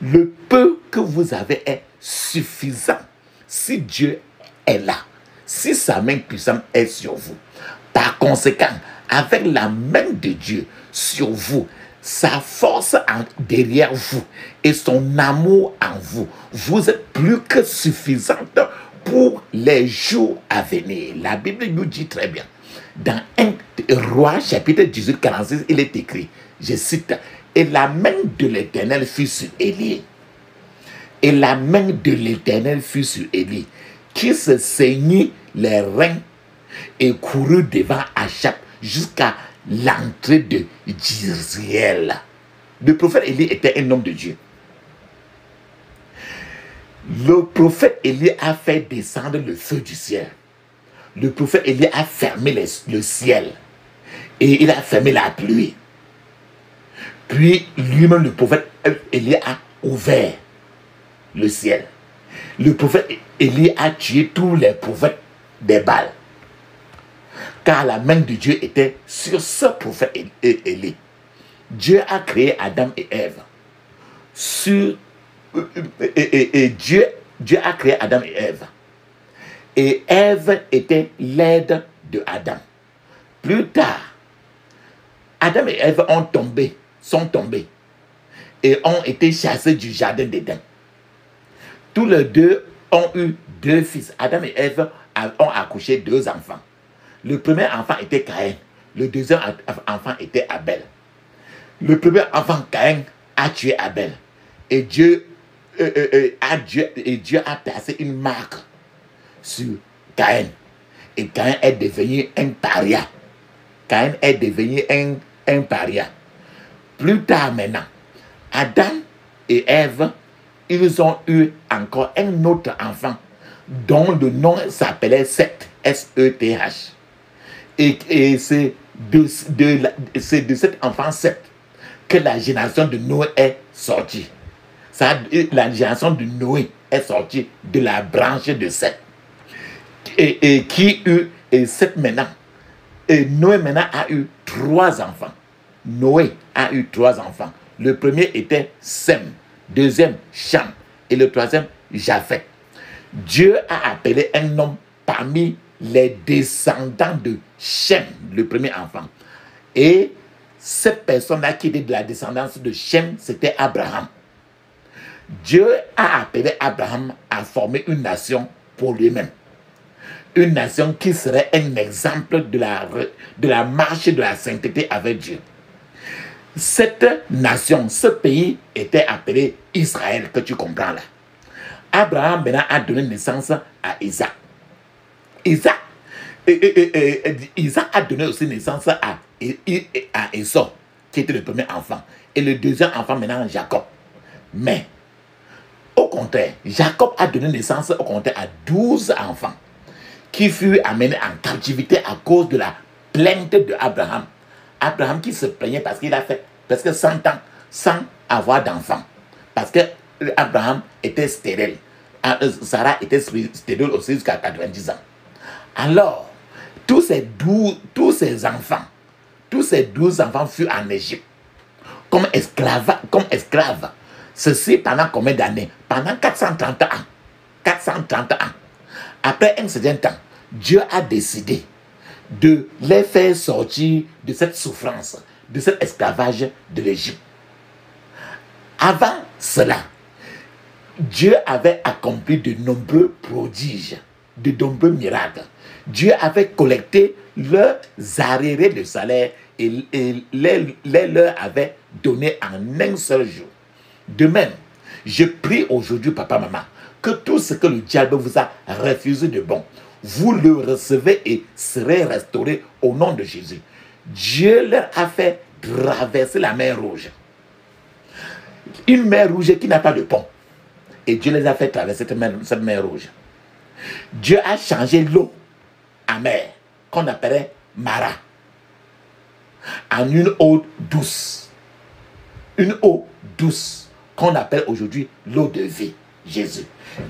Le peu que vous avez est suffisant. Si Dieu est là, si sa main puissante est sur vous. Par conséquent, avec la main de Dieu sur vous, sa force derrière vous et son amour en vous, vous êtes plus que suffisante pour les jours à venir. La Bible nous dit très bien. Dans 1 Roi chapitre 18, 46, il est écrit, je cite, « Et la main de l'Éternel fut sur Élie, Et la main de l'Éternel fut sur Élie, qui se ceignit les reins et courut devant Achab jusqu'à l'entrée de Jezreel. Le prophète Élie était un homme de Dieu. Le prophète Élie a fait descendre le feu du ciel. Le prophète Élie a fermé le ciel. Et il a fermé la pluie. Puis lui-même, le prophète Élie a ouvert le ciel. Le prophète Élie a tué tous les prophètes des Baals. Car la main de Dieu était sur ce prophète Élie. Dieu a créé Adam et Ève. Dieu a créé Adam et Ève. Et Ève était l'aide de Adam. Plus tard, Adam et Ève sont tombés et ont été chassés du jardin d'Éden. Tous les deux ont eu 2 fils. Adam et Ève ont accouché 2 enfants. Le premier enfant était Caïn. Le deuxième enfant était Abel. Le premier enfant, Caïn, a tué Abel. Et Dieu a placé une marque sur Caïn. Et Caïn est devenu un paria. Caïn est devenu un paria. Plus tard maintenant, Adam et Ève, ils ont eu encore un autre enfant dont le nom s'appelait Seth, S-E-T-H. Et c'est de cet enfant Seth que la génération de Noé est sortie. La génération de Noé est sortie de la branche de Seth. Et Seth maintenant, et Noé maintenant a eu 3 enfants. Noé a eu 3 enfants. Le premier était Sem, deuxième Cham et le troisième Japheth. Dieu a appelé un homme parmi les descendants de Shem, le premier enfant. Et cette personne-là qui était de la descendance de Shem, c'était Abraham. Dieu a appelé Abraham à former une nation pour lui-même. Une nation qui serait un exemple de la marche de la sainteté avec Dieu. Cette nation, ce pays était appelé Israël, que tu comprends là. Abraham maintenant a donné naissance à Isaac. Isaac a donné aussi naissance à Esau, qui était le premier enfant. Et le deuxième enfant maintenant, Jacob. Mais, au contraire, Jacob a donné naissance au contraire à 12 enfants qui furent amenés en captivité à cause de la plainte de Abraham. Abraham qui se plaignait parce qu'il a fait presque 100 ans sans avoir d'enfants. Parce que Abraham était stérile. Sarah était stérile aussi jusqu'à 90 ans. Alors, tous ces 12 enfants furent en Égypte comme esclaves. Ceci pendant combien d'années? Pendant 430 ans. 430 ans. Après un certain temps, Dieu a décidé de les faire sortir de cette souffrance, de cet esclavage de l'Égypte. Avant cela, Dieu avait accompli de nombreux prodiges, de nombreux miracles. Dieu avait collecté leurs arriérés de salaire et les leur avait donné en un seul jour. De même, je prie aujourd'hui, papa, maman, que tout ce que le diable vous a refusé de bon, vous le recevez et serez restauré au nom de Jésus. Dieu leur a fait traverser la mer Rouge. Une mer rouge qui n'a pas de pont. Et Dieu les a fait traverser cette mer Rouge. Dieu a changé l'eau amère, qu'on appelait Mara, en une eau douce. Une eau douce, qu'on appelle aujourd'hui l'eau de vie, Jésus.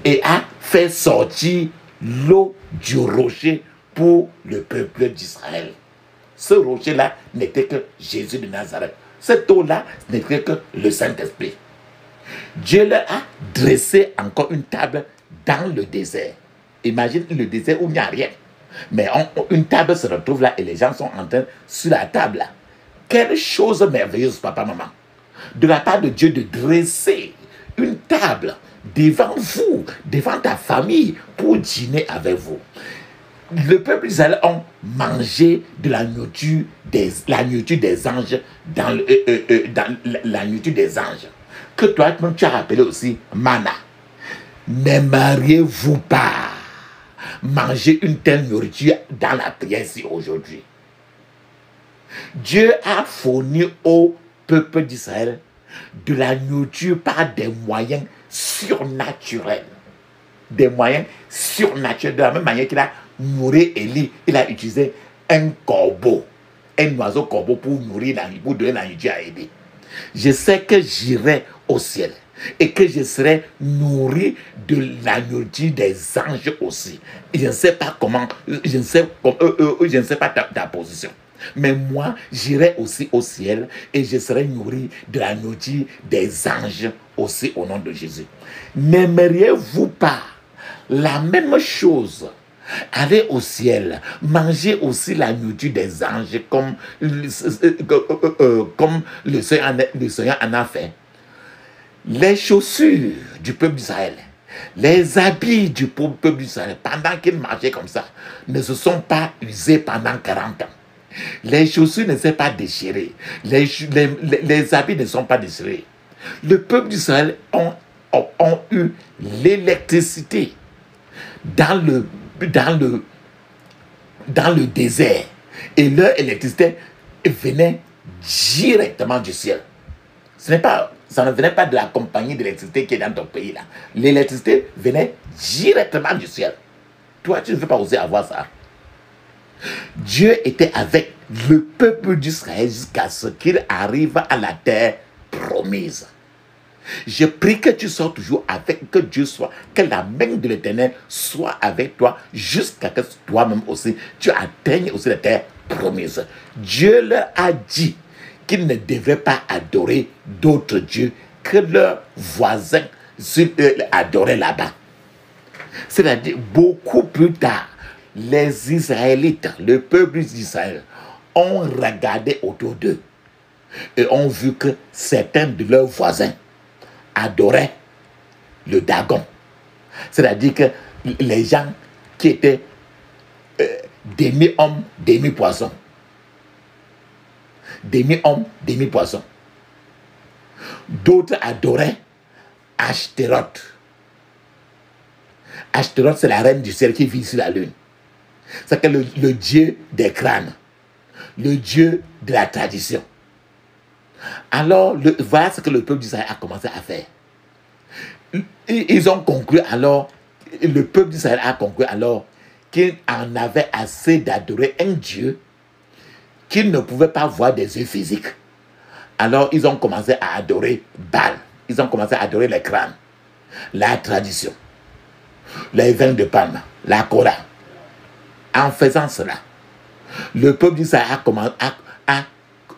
Et a fait sortir l'eau du rocher pour le peuple d'Israël. Ce rocher-là n'était que Jésus de Nazareth. Cette eau-là n'était que le Saint-Esprit. Dieu leur a dressé encore une table dans le désert. Imagine le désert où il n'y a rien. Mais une table se retrouve là et les gens sont en train sur la table là. Quelle chose merveilleuse, papa, maman. De la part de Dieu de dresser une table devant vous, devant ta famille, pour dîner avec vous. Le peuple d'Israël a mangé de la nourriture des anges dans la nourriture des anges. Que toi, tu as appelé aussi manna. ne mariez-vous pas. Mangez une telle nourriture dans la prière ici aujourd'hui. Dieu a fourni au peuple d'Israël de la nourriture par des moyens surnaturels. Des moyens surnaturels. De la même manière qu'il a nourri Élie, il a utilisé un corbeau, un oiseau corbeau pour nourrir pour donner la nourriture à Élie. Je sais que j'irai au ciel et que je serai nourri de la nourriture des anges aussi. Et je ne sais pas comment, je ne sais pas ta position. Mais moi, j'irai aussi au ciel et je serai nourri de la nourriture des anges aussi au nom de Jésus. N'aimeriez-vous pas la même chose? Allez au ciel, mangez aussi la nourriture des anges comme le Seigneur en a fait. Les chaussures du peuple d'Israël, les habits du peuple d'Israël, pendant qu'ils marchaient comme ça, ne se sont pas usés pendant 40 ans. Les chaussures ne sont pas déchirées. Les habits ne sont pas déchirés. Le peuple d'Israël ont eu l'électricité dans le désert. Et leur électricité venait directement du ciel. Ça ne venait pas de la compagnie d'électricité qui est dans ton pays là. L'électricité venait directement du ciel. Toi, tu ne veux pas oser avoir ça. Dieu était avec le peuple d'Israël jusqu'à ce qu'il arrive à la terre promise. Je prie que tu sois toujours avec, que Dieu soit, que la main de l'Éternel soit avec toi jusqu'à ce que toi-même aussi, tu atteignes aussi la terre promise. Dieu leur a dit qu'ils ne devraient pas adorer d'autres dieux que leurs voisins adoraient là-bas. C'est-à-dire, beaucoup plus tard, les Israélites, le peuple d'Israël, ont regardé autour d'eux et ont vu que certains de leurs voisins adoraient le Dagon. C'est-à-dire que les gens qui étaient demi-hommes, demi-poissons. Demi-hommes, demi-poissons. D'autres adoraient Ashtaroth. Ashtaroth, c'est la reine du ciel qui vit sur la lune. C'est que le dieu des crânes, le dieu de la tradition. Alors, voilà ce que le peuple d'Israël a commencé à faire. Ils ont conclu alors, le peuple d'Israël a conclu alors qu'il en avait assez d'adorer un dieu qu'ils ne pouvaient pas voir des yeux physiques. Alors, ils ont commencé à adorer Baal. Ils ont commencé à adorer les crânes, la tradition, les vins de palme, la Korah. En faisant cela, le peuple d'Israël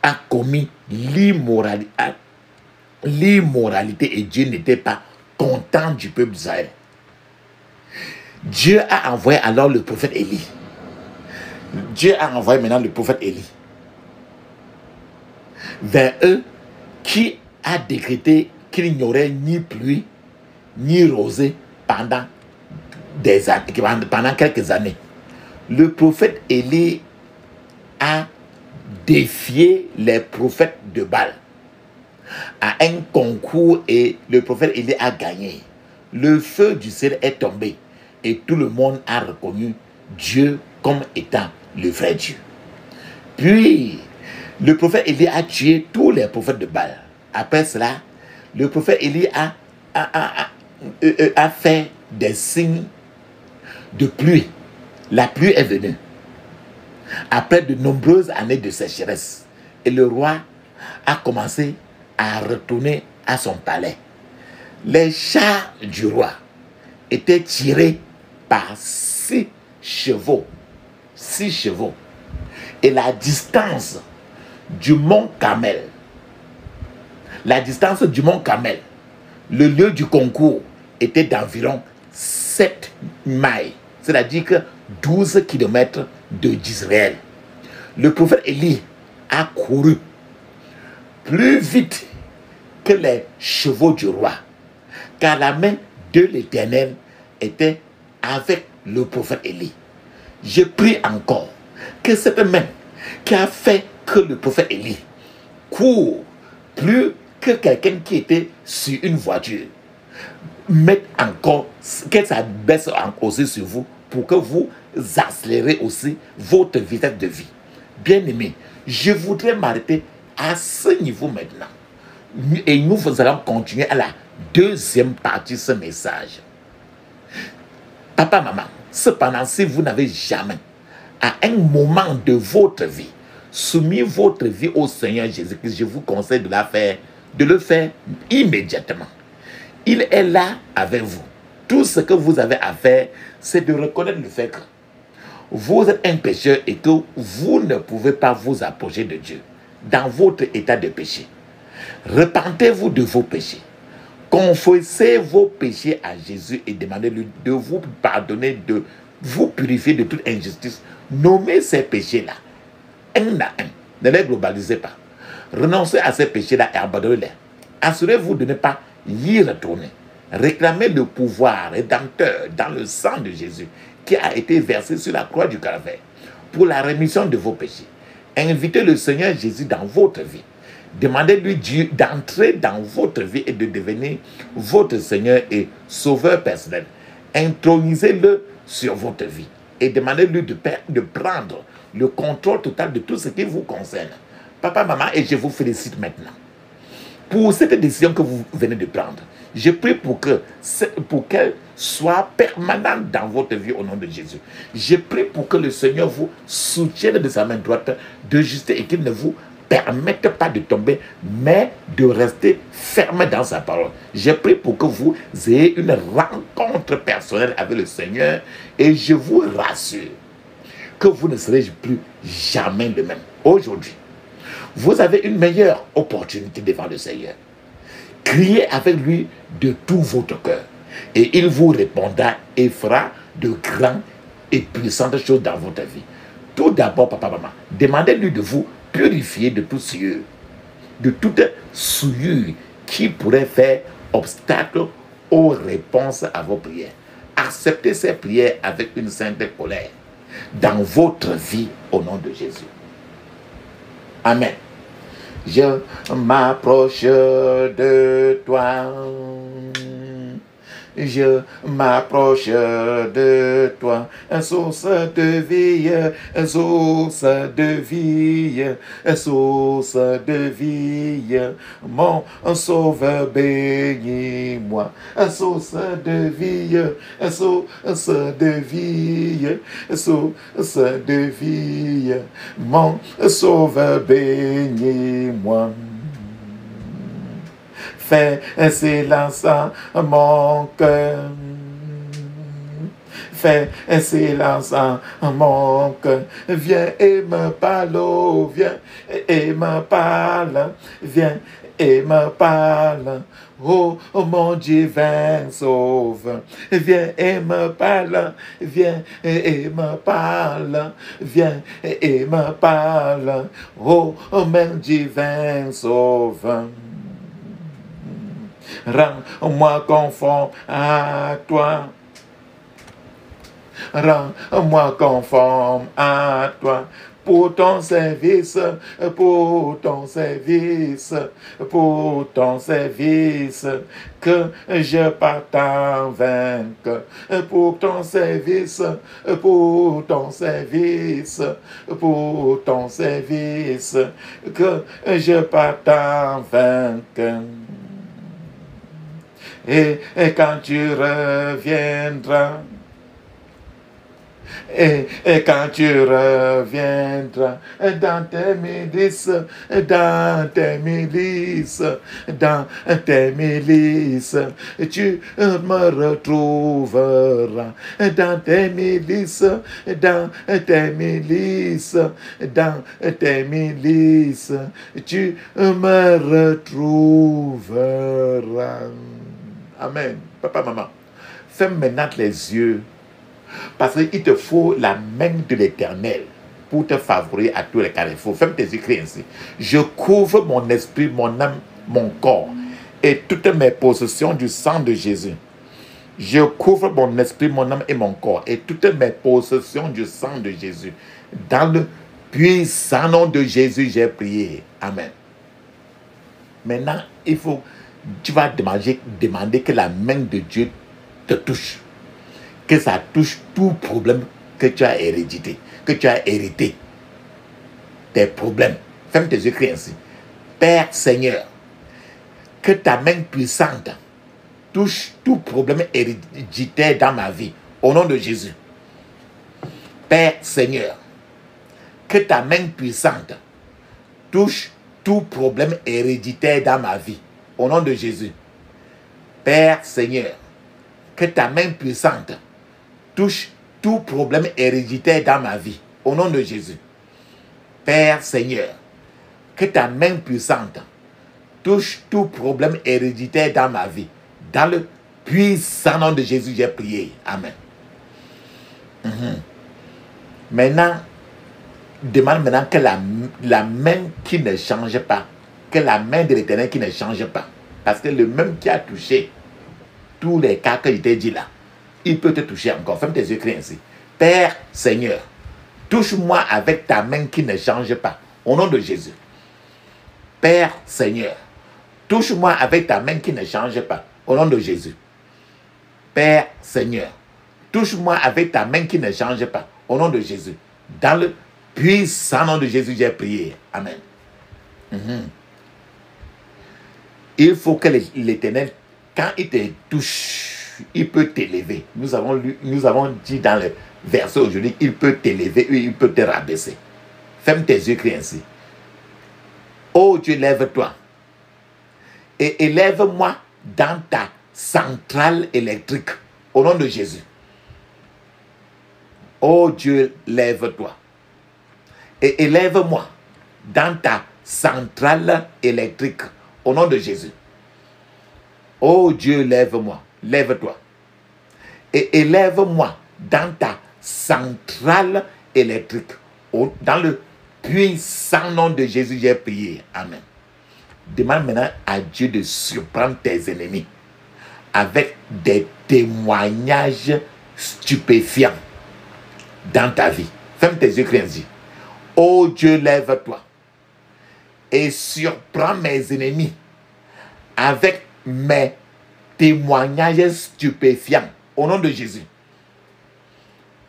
a commis l'immoralité et Dieu n'était pas content du peuple d'Israël. Dieu a envoyé alors le prophète Élie. Dieu a envoyé maintenant le prophète Élie vers eux, qui a décrété qu'il n'y aurait ni pluie ni rosée pendant quelques années. Le prophète Élie a défié les prophètes de Baal à un concours et le prophète Élie a gagné. Le feu du ciel est tombé et tout le monde a reconnu Dieu comme étant le vrai Dieu. Puis, le prophète Élie a tué tous les prophètes de Baal. Après cela, le prophète Élie a fait des signes de pluie. La pluie est venue après de nombreuses années de sécheresse. Et le roi a commencé à retourner à son palais. Les chars du roi étaient tirés par 6 chevaux. 6 chevaux. Et la distance du mont Carmel, le lieu du concours était d'environ 7 miles. C'est-à-dire que 12 km d'Israël. Le prophète Élie a couru plus vite que les chevaux du roi, car la main de l'Éternel était avec le prophète Élie. Je prie encore que cette main qui a fait que le prophète Élie court plus que quelqu'un qui était sur une voiture, mettre encore, que ça baisse aussi sur vous pour que vous accélérez aussi votre vitesse de vie. Bien aimé, je voudrais m'arrêter à ce niveau maintenant. Et nous allons continuer à la deuxième partie de ce message. Papa, maman, cependant, si vous n'avez jamais, à un moment de votre vie, soumis votre vie au Seigneur Jésus-Christ, je vous conseille de le faire immédiatement. Il est là avec vous. Tout ce que vous avez à faire, c'est de reconnaître le fait que vous êtes un pécheur et que vous ne pouvez pas vous approcher de Dieu dans votre état de péché. Repentez-vous de vos péchés. Confessez vos péchés à Jésus et demandez-lui de vous pardonner, de vous purifier de toute injustice. Nommez ces péchés-là, un à un. Ne les globalisez pas. Renoncez à ces péchés-là et abandonnez-les. Assurez-vous de ne pas y retourner. Réclamez le pouvoir rédempteur dans le sang de Jésus qui a été versé sur la croix du Calvaire pour la rémission de vos péchés. Invitez le Seigneur Jésus dans votre vie. Demandez-lui Dieu d'entrer dans votre vie et de devenir votre Seigneur et Sauveur personnel. Intronisez-le sur votre vie et demandez-lui de prendre le contrôle total de tout ce qui vous concerne. Papa, maman, et je vous félicite maintenant pour cette décision que vous venez de prendre. Je prie pour qu'elle soit permanente dans votre vie au nom de Jésus. Je prie pour que le Seigneur vous soutienne de sa main droite de justice et qu'il ne vous permette pas de tomber, mais de rester ferme dans sa parole. Je prie pour que vous ayez une rencontre personnelle avec le Seigneur et je vous rassure que vous ne serez plus jamais le même. Aujourd'hui, vous avez une meilleure opportunité devant le Seigneur. Criez avec lui de tout votre cœur et il vous répondra et fera de grandes et puissantes choses dans votre vie. Tout d'abord, papa, maman, demandez-lui de vous purifier de tout souillure, de toute souillure qui pourrait faire obstacle aux réponses à vos prières. Acceptez ces prières avec une sainte colère dans votre vie au nom de Jésus. Amen. Je m'approche de toi. Je m'approche de toi, source de vie, source de vie, source de vie, mon sauveur bénis-moi, source de vie, source de vie, source de vie, mon sauveur bénis-moi. Fais silence à mon cœur. Fais silence à mon cœur. Viens et me parle, oh, viens et me parle. Viens et me parle. Oh, mon divin sauveur. Viens et me parle. Viens et me parle. Viens et me parle. Oh, mon divin sauveur. Rends-moi conforme à toi. Rends-moi conforme à toi. Pour ton service, pour ton service, pour ton service, que je parte en vainqueur. Pour ton service, pour ton service, pour ton service, que je parte en vainqueur. Et quand tu reviendras, et quand tu reviendras dans tes milices, dans tes milices, dans tes milices, tu me retrouveras dans tes milices, dans tes milices, dans tes milices, tu me retrouveras. Amen. Papa, maman, ferme maintenant les yeux. Parce qu'il te faut la main de l'Éternel pour te favoriser à tous les carrefours. Ferme tes yeux, crie ainsi. Je couvre mon esprit, mon âme, mon corps et toutes mes possessions du sang de Jésus. Je couvre mon esprit, mon âme et mon corps et toutes mes possessions du sang de Jésus. Dans le puissant nom de Jésus, j'ai prié. Amen. Maintenant, il faut tu vas demander que la main de Dieu te touche. Que ça touche tout problème que tu as hérité. Que tu as hérité. Tes problèmes. Ferme tes yeux, crie ainsi. Père Seigneur, que ta main puissante touche tout problème héréditaire dans ma vie. Au nom de Jésus. Père Seigneur, que ta main puissante touche tout problème héréditaire dans ma vie. Au nom de Jésus. Père Seigneur, que ta main puissante touche tout problème héréditaire dans ma vie. Au nom de Jésus. Père Seigneur, que ta main puissante touche tout problème héréditaire dans ma vie. Dans le puissant nom de Jésus, j'ai prié. Amen. Maintenant, demande maintenant que la main qui ne change pas, que la main de l'Éternel qui ne change pas, parce que le même qui a touché tous les cas que je t'ai dit là, il peut te toucher encore. Ferme tes yeux, crie ainsi. Père Seigneur, touche-moi avec ta main qui ne change pas, au nom de Jésus. Père Seigneur, touche-moi avec ta main qui ne change pas, au nom de Jésus. Père Seigneur, touche-moi avec ta main qui ne change pas, au nom de Jésus. Dans le puissant nom de Jésus, j'ai prié. Amen. Il faut que l'Éternel, quand il te touche, il peut t'élever. Nous avons dit dans le verset aujourd'hui, il peut t'élever, il peut te rabaisser. Ferme tes yeux, crie ainsi. Oh Dieu, lève-toi et élève-moi dans ta centrale électrique. Au nom de Jésus. Oh Dieu, lève-toi et élève-moi dans ta centrale électrique. Au nom de Jésus. Oh Dieu, lève-moi, lève-toi et élève-moi dans ta centrale électrique. Dans le puissant nom de Jésus, j'ai prié. Amen. Demande maintenant à Dieu de surprendre tes ennemis avec des témoignages stupéfiants dans ta vie. Ferme tes yeux, crie ainsi. Oh Dieu, lève-toi et surprends mes ennemis avec mes témoignages stupéfiants. Au nom de Jésus.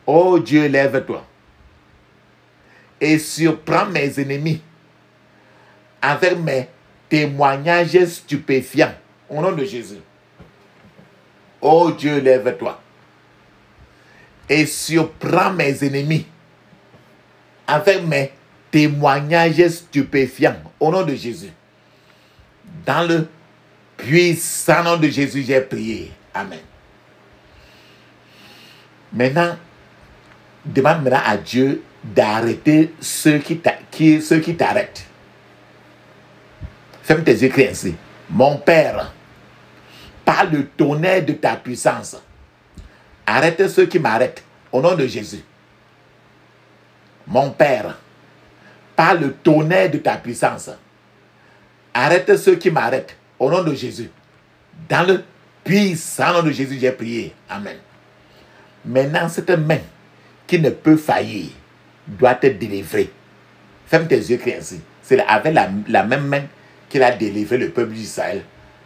Oh Dieu, lève-toi et surprends mes ennemis avec mes témoignages stupéfiants. Au nom de Jésus. Oh Dieu, lève-toi et surprends mes ennemis avec mes témoignages stupéfiants. Au nom de Jésus. Dans le puissant nom de Jésus, j'ai prié. Amen. Maintenant, demande maintenant à Dieu d'arrêter ceux qui t'arrêtent. Ferme tes yeux, crie ainsi. Mon Père, par le tonnerre de ta puissance, arrête ceux qui m'arrêtent. Au nom de Jésus. Mon Père, par le tonnerre de ta puissance, arrête ceux qui m'arrêtent. Au nom de Jésus. Dans le puissant nom de Jésus, j'ai prié. Amen. Maintenant, cette main qui ne peut faillir doit être délivrée. Ferme tes yeux, crie ainsi. C'est avec la même main qu'il a délivré le peuple d'Israël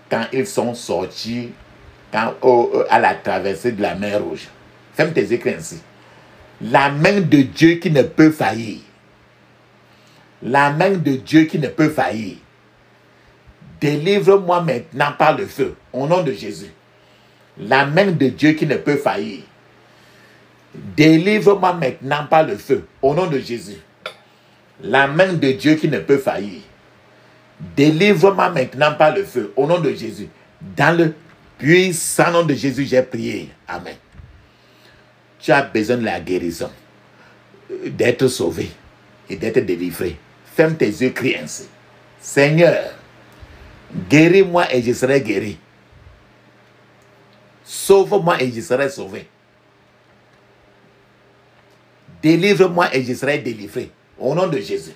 quand ils sont sortis à la traversée de la mer Rouge. Ferme tes yeux, crie ainsi. La main de Dieu qui ne peut faillir. La main de Dieu qui ne peut faillir. Délivre-moi maintenant par le feu, au nom de Jésus. La main de Dieu qui ne peut faillir. Délivre-moi maintenant par le feu, au nom de Jésus. La main de Dieu qui ne peut faillir. Délivre-moi maintenant par le feu, au nom de Jésus. Dans le puissant nom de Jésus, j'ai prié. Amen. Tu as besoin de la guérison, d'être sauvé et d'être délivré. Ferme tes yeux, crie ainsi. Seigneur, guéris-moi et je serai guéri. Sauve-moi et je serai sauvé. Délivre-moi et je serai délivré. Au nom de Jésus.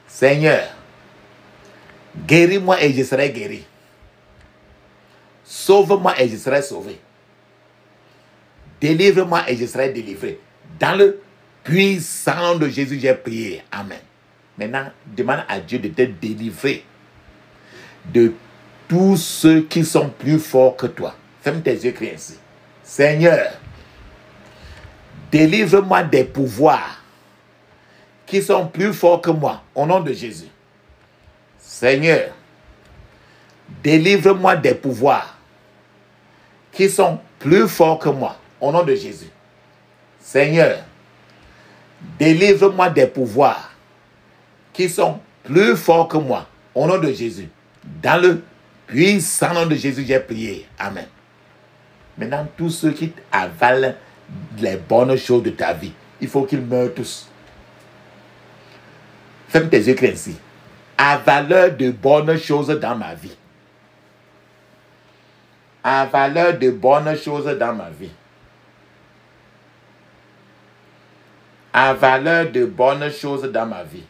Seigneur, guéris-moi et je serai guéri. Sauve-moi et je serai sauvé. Délivre-moi et je serai délivré. Dans le puissant nom de Jésus, j'ai prié. Amen. Maintenant, demande à Dieu de te délivrer de tous ceux qui sont plus forts que toi. Ferme tes yeux, crie ainsi. Seigneur, délivre-moi des pouvoirs qui sont plus forts que moi, au nom de Jésus. Seigneur, délivre-moi des pouvoirs qui sont plus forts que moi, au nom de Jésus. Seigneur, délivre-moi des pouvoirs qui sont plus forts que moi, au nom de Jésus. Dans le puissant nom de Jésus, j'ai prié. Amen. Maintenant, tous ceux qui avalent les bonnes choses de ta vie, il faut qu'ils meurent tous. Ferme tes yeux ainsi. Avaleur de bonnes choses dans ma vie. Avaleur de bonnes choses dans ma vie. Avaleur de bonnes choses dans ma vie.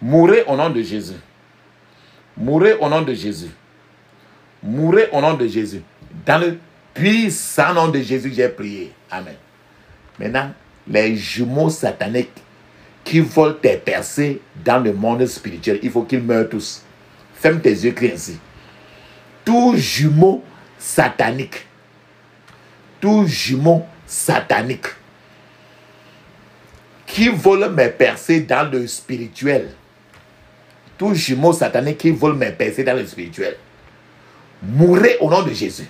Mourez au nom de Jésus. Mourez au nom de Jésus. Mourez au nom de Jésus. Dans le puissant nom de Jésus, j'ai prié. Amen. Maintenant, les jumeaux sataniques qui veulent te percer dans le monde spirituel, il faut qu'ils meurent tous. Ferme tes yeux, crie ainsi. Tout jumeau satanique, tout jumeau satanique qui veulent me percer dans le spirituel, tout jumeau satanique qui veulent me percer dans le spirituel, mourrez au nom de Jésus.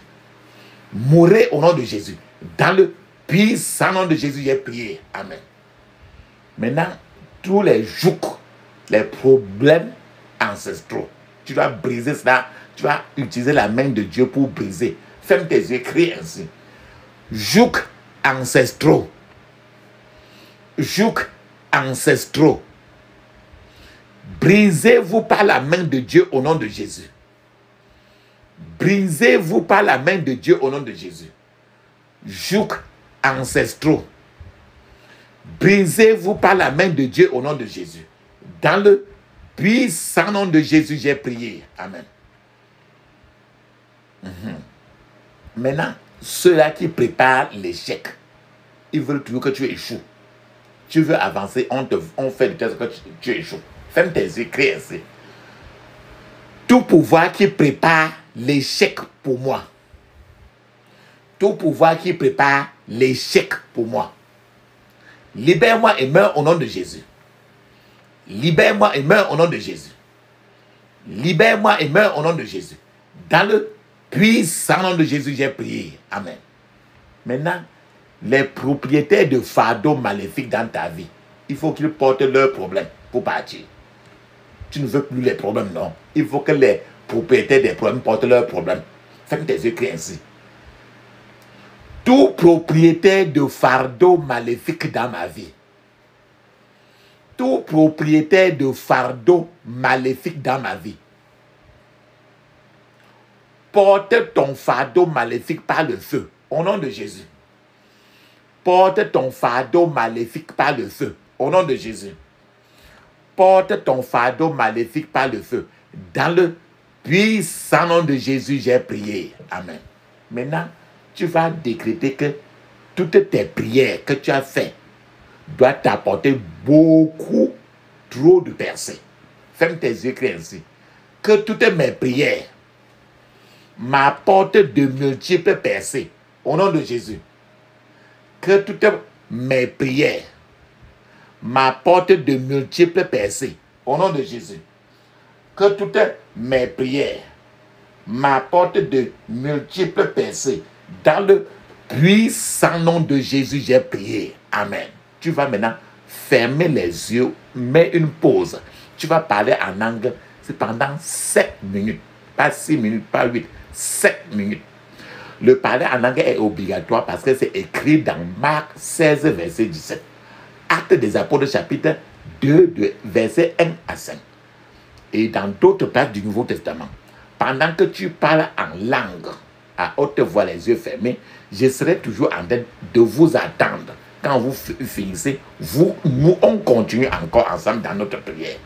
Mourrez au nom de Jésus. Dans le puissant nom de Jésus, j'ai prié. Amen. Maintenant, tous les jougs, les problèmes ancestraux, tu dois briser cela. Tu vas utiliser la main de Dieu pour briser. Ferme tes yeux, crie ainsi. Jougs ancestraux. Jougs ancestraux. Brisez-vous par la main de Dieu au nom de Jésus. Brisez-vous par la main de Dieu au nom de Jésus. Jougs ancestraux. Brisez-vous par la main de Dieu au nom de Jésus. Dans le puissant nom de Jésus, j'ai prié. Amen. Maintenant, ceux-là qui préparent l'échec, ils veulent toujours que tu échoues. Tu veux avancer, on fait de telle sorte que tu échoues. Ferme tes yeux, crie ainsi. Tout pouvoir qui prépare l'échec pour moi. Tout pouvoir qui prépare l'échec pour moi. Libère-moi et meurs au nom de Jésus. Libère-moi et meurs au nom de Jésus. Libère-moi et meurs au nom de Jésus. Dans le puissant nom de Jésus, j'ai prié. Amen. Maintenant, les propriétaires de fardeaux maléfiques dans ta vie, il faut qu'ils portent leurs problèmes pour partir. Tu ne veux plus les problèmes, non. Il faut que les propriétaires des problèmes portent leurs problèmes. Ferme tes yeux, crie ainsi. Tout propriétaire de fardeaux maléfiques dans ma vie, tout propriétaire de fardeaux maléfiques dans ma vie, porte ton fardeau maléfique par le feu, au nom de Jésus. Porte ton fardeau maléfique par le feu, au nom de Jésus. Porte ton fardeau maléfique par le feu. Dans le puissant nom de Jésus, j'ai prié. Amen. Maintenant, tu vas décréter que toutes tes prières que tu as faites doivent t'apporter beaucoup trop de percées. Ferme tes yeux, crie ainsi. Que toutes mes prières m'apportent de multiples percées. Au nom de Jésus. Que toutes mes prières m'apportent de multiples percées. Au nom de Jésus. Que toutes mes prières m'apportent de multiples percées. Dans le puissant nom de Jésus, j'ai prié. Amen. Tu vas maintenant fermer les yeux, mets une pause. Tu vas parler en langue pendant 7 minutes. Pas 6 minutes, pas 8. 7 minutes. Le parler en langue est obligatoire parce que c'est écrit dans Marc 16, verset 17. Actes des Apôtres, chapitre 2, verset 1 à 5. Et dans d'autres places du Nouveau Testament. Pendant que tu parles en langue, à haute voix, les yeux fermés, je serai toujours en train de vous attendre. Quand vous finissez, nous, on continue encore ensemble dans notre prière.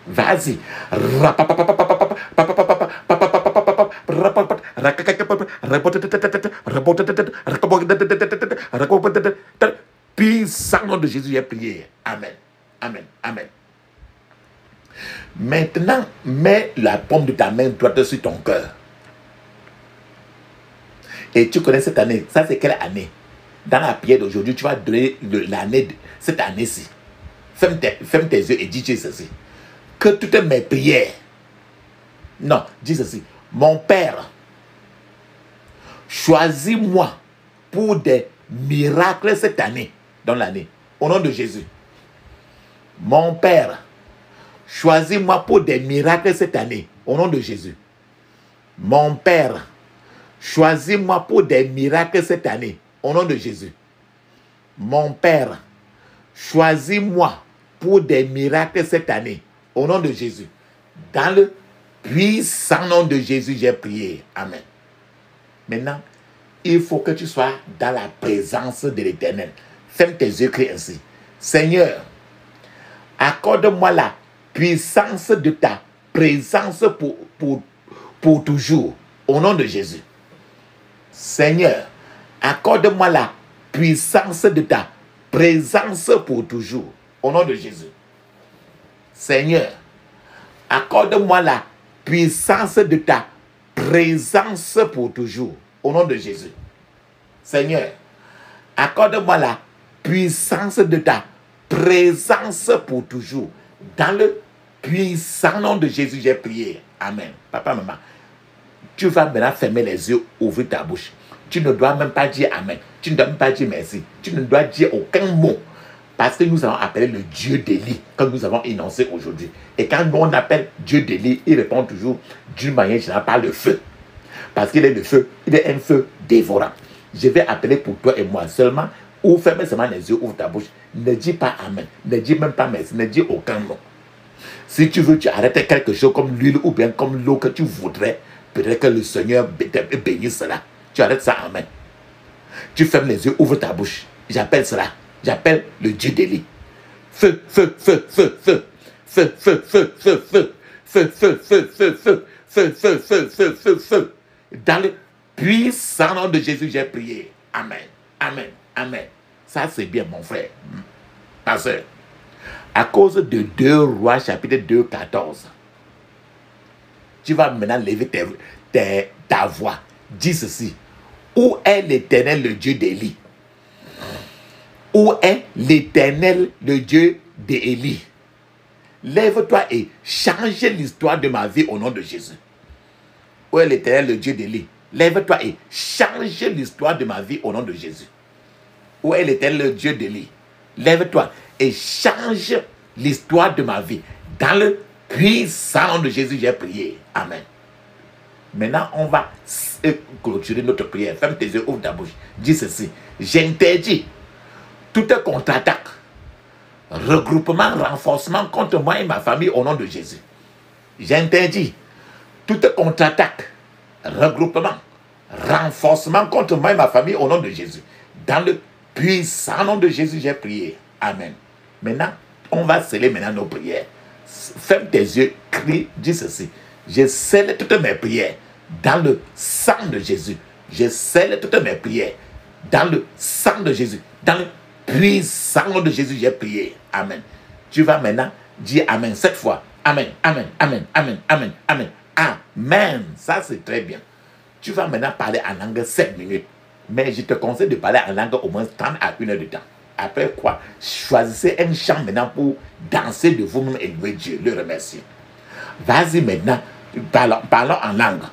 Vas-y. Puissant nom de Jésus, j'ai prié. Amen. Amen. Amen. Maintenant, mets la paume de ta main droite sur ton cœur. Et tu connais cette année. Ça, c'est quelle année? Dans la prière d'aujourd'hui, tu vas donner l'année, cette année-ci. Ferme tes yeux et dis ceci. Que toutes mes prières. Non, dis ceci. Mon Père, choisis-moi pour des miracles cette année, dans l'année. Au nom de Jésus. Mon Père, choisis-moi pour des miracles cette année. Au nom de Jésus. Mon Père, choisis-moi pour des miracles cette année. Au nom de Jésus. Mon Père, choisis-moi pour des miracles cette année. Au nom de Jésus. Dans le puissant nom de Jésus, j'ai prié. Amen. Maintenant, il faut que tu sois dans la présence de l'Éternel. Ferme tes yeux, crie ainsi. Seigneur, accorde-moi la puissance de ta présence pour toujours. Au nom de Jésus. Seigneur, accorde-moi la puissance de ta présence pour toujours. Au nom de Jésus. Seigneur, accorde-moi la puissance de ta présence pour toujours. Au nom de Jésus. Seigneur, accorde-moi la puissance de ta présence pour toujours. Dans le puissant nom de Jésus, j'ai prié. Amen. Papa, maman, tu vas maintenant fermer les yeux, ouvrir ta bouche. Tu ne dois même pas dire Amen. Tu ne dois même pas dire merci. Tu ne dois dire aucun mot. Parce que nous avons appelé le Dieu d'Élie, comme nous avons énoncé aujourd'hui. Et quand on appelle Dieu d'Élie, il répond toujours d'une manière générale par le feu. Parce qu'il est le feu, il est un feu dévorant. Je vais appeler pour toi et moi seulement, ou ferme seulement les yeux, ouvre ta bouche. Ne dis pas Amen, ne dis même pas merci, ne dis aucun mot. Si tu veux, tu arrêtes quelque chose comme l'huile ou bien comme l'eau que tu voudrais, peut-être que le Seigneur bénisse cela. Tu arrêtes ça, Amen. Tu fermes les yeux, ouvre ta bouche. J'appelle cela. J'appelle le Dieu d'Élie. Feu, feu, feu, feu, feu. Feu, feu, feu, feu, feu. Feu, feu, feu, feu, feu. Feu, feu, feu, feu, feu, feu. Dans le puissant nom de Jésus, j'ai prié. Amen. Amen. Amen. Ça, c'est bien, mon frère. Ma soeur. À cause de 2 Rois, chapitre 2, 14. Tu vas maintenant lever ta voix. Dis ceci. Où est l'Éternel, le Dieu d'Élie? Où est l'Éternel, le Dieu d'Élie? Lève-toi et change l'histoire de ma vie au nom de Jésus. Où est l'Éternel, le Dieu d'Élie? Lève-toi et change l'histoire de ma vie au nom de Jésus. Où est l'Éternel, le Dieu d'Élie? Lève-toi et change l'histoire de ma vie. Dans le puissant nom de Jésus, j'ai prié. Amen. Maintenant, on va clôturer notre prière. Ferme tes yeux, ouvre ta bouche. Dis ceci. J'interdis toute contre-attaque, regroupement, renforcement contre moi et ma famille au nom de Jésus. J'interdis toute contre-attaque, regroupement, renforcement contre moi et ma famille au nom de Jésus. Dans le puissant nom de Jésus, j'ai prié. Amen. Maintenant, on va sceller maintenant nos prières. Ferme tes yeux, crie, dis ceci. Je scelle toutes mes prières dans le sang de Jésus. Je scelle toutes mes prières dans le sang de Jésus. Dans le puissant nom de Jésus, j'ai prié. Amen. Tu vas maintenant dire Amen 7 fois. Amen, Amen, Amen, Amen, Amen, Amen. Amen. Ça, c'est très bien. Tu vas maintenant parler en langue 7 minutes. Mais je te conseille de parler en langue au moins 30 à 1 heure de temps. Après quoi, choisissez un chant maintenant pour danser de vous-même et louer Dieu, le remercier. Vas-y maintenant, parlons en langue.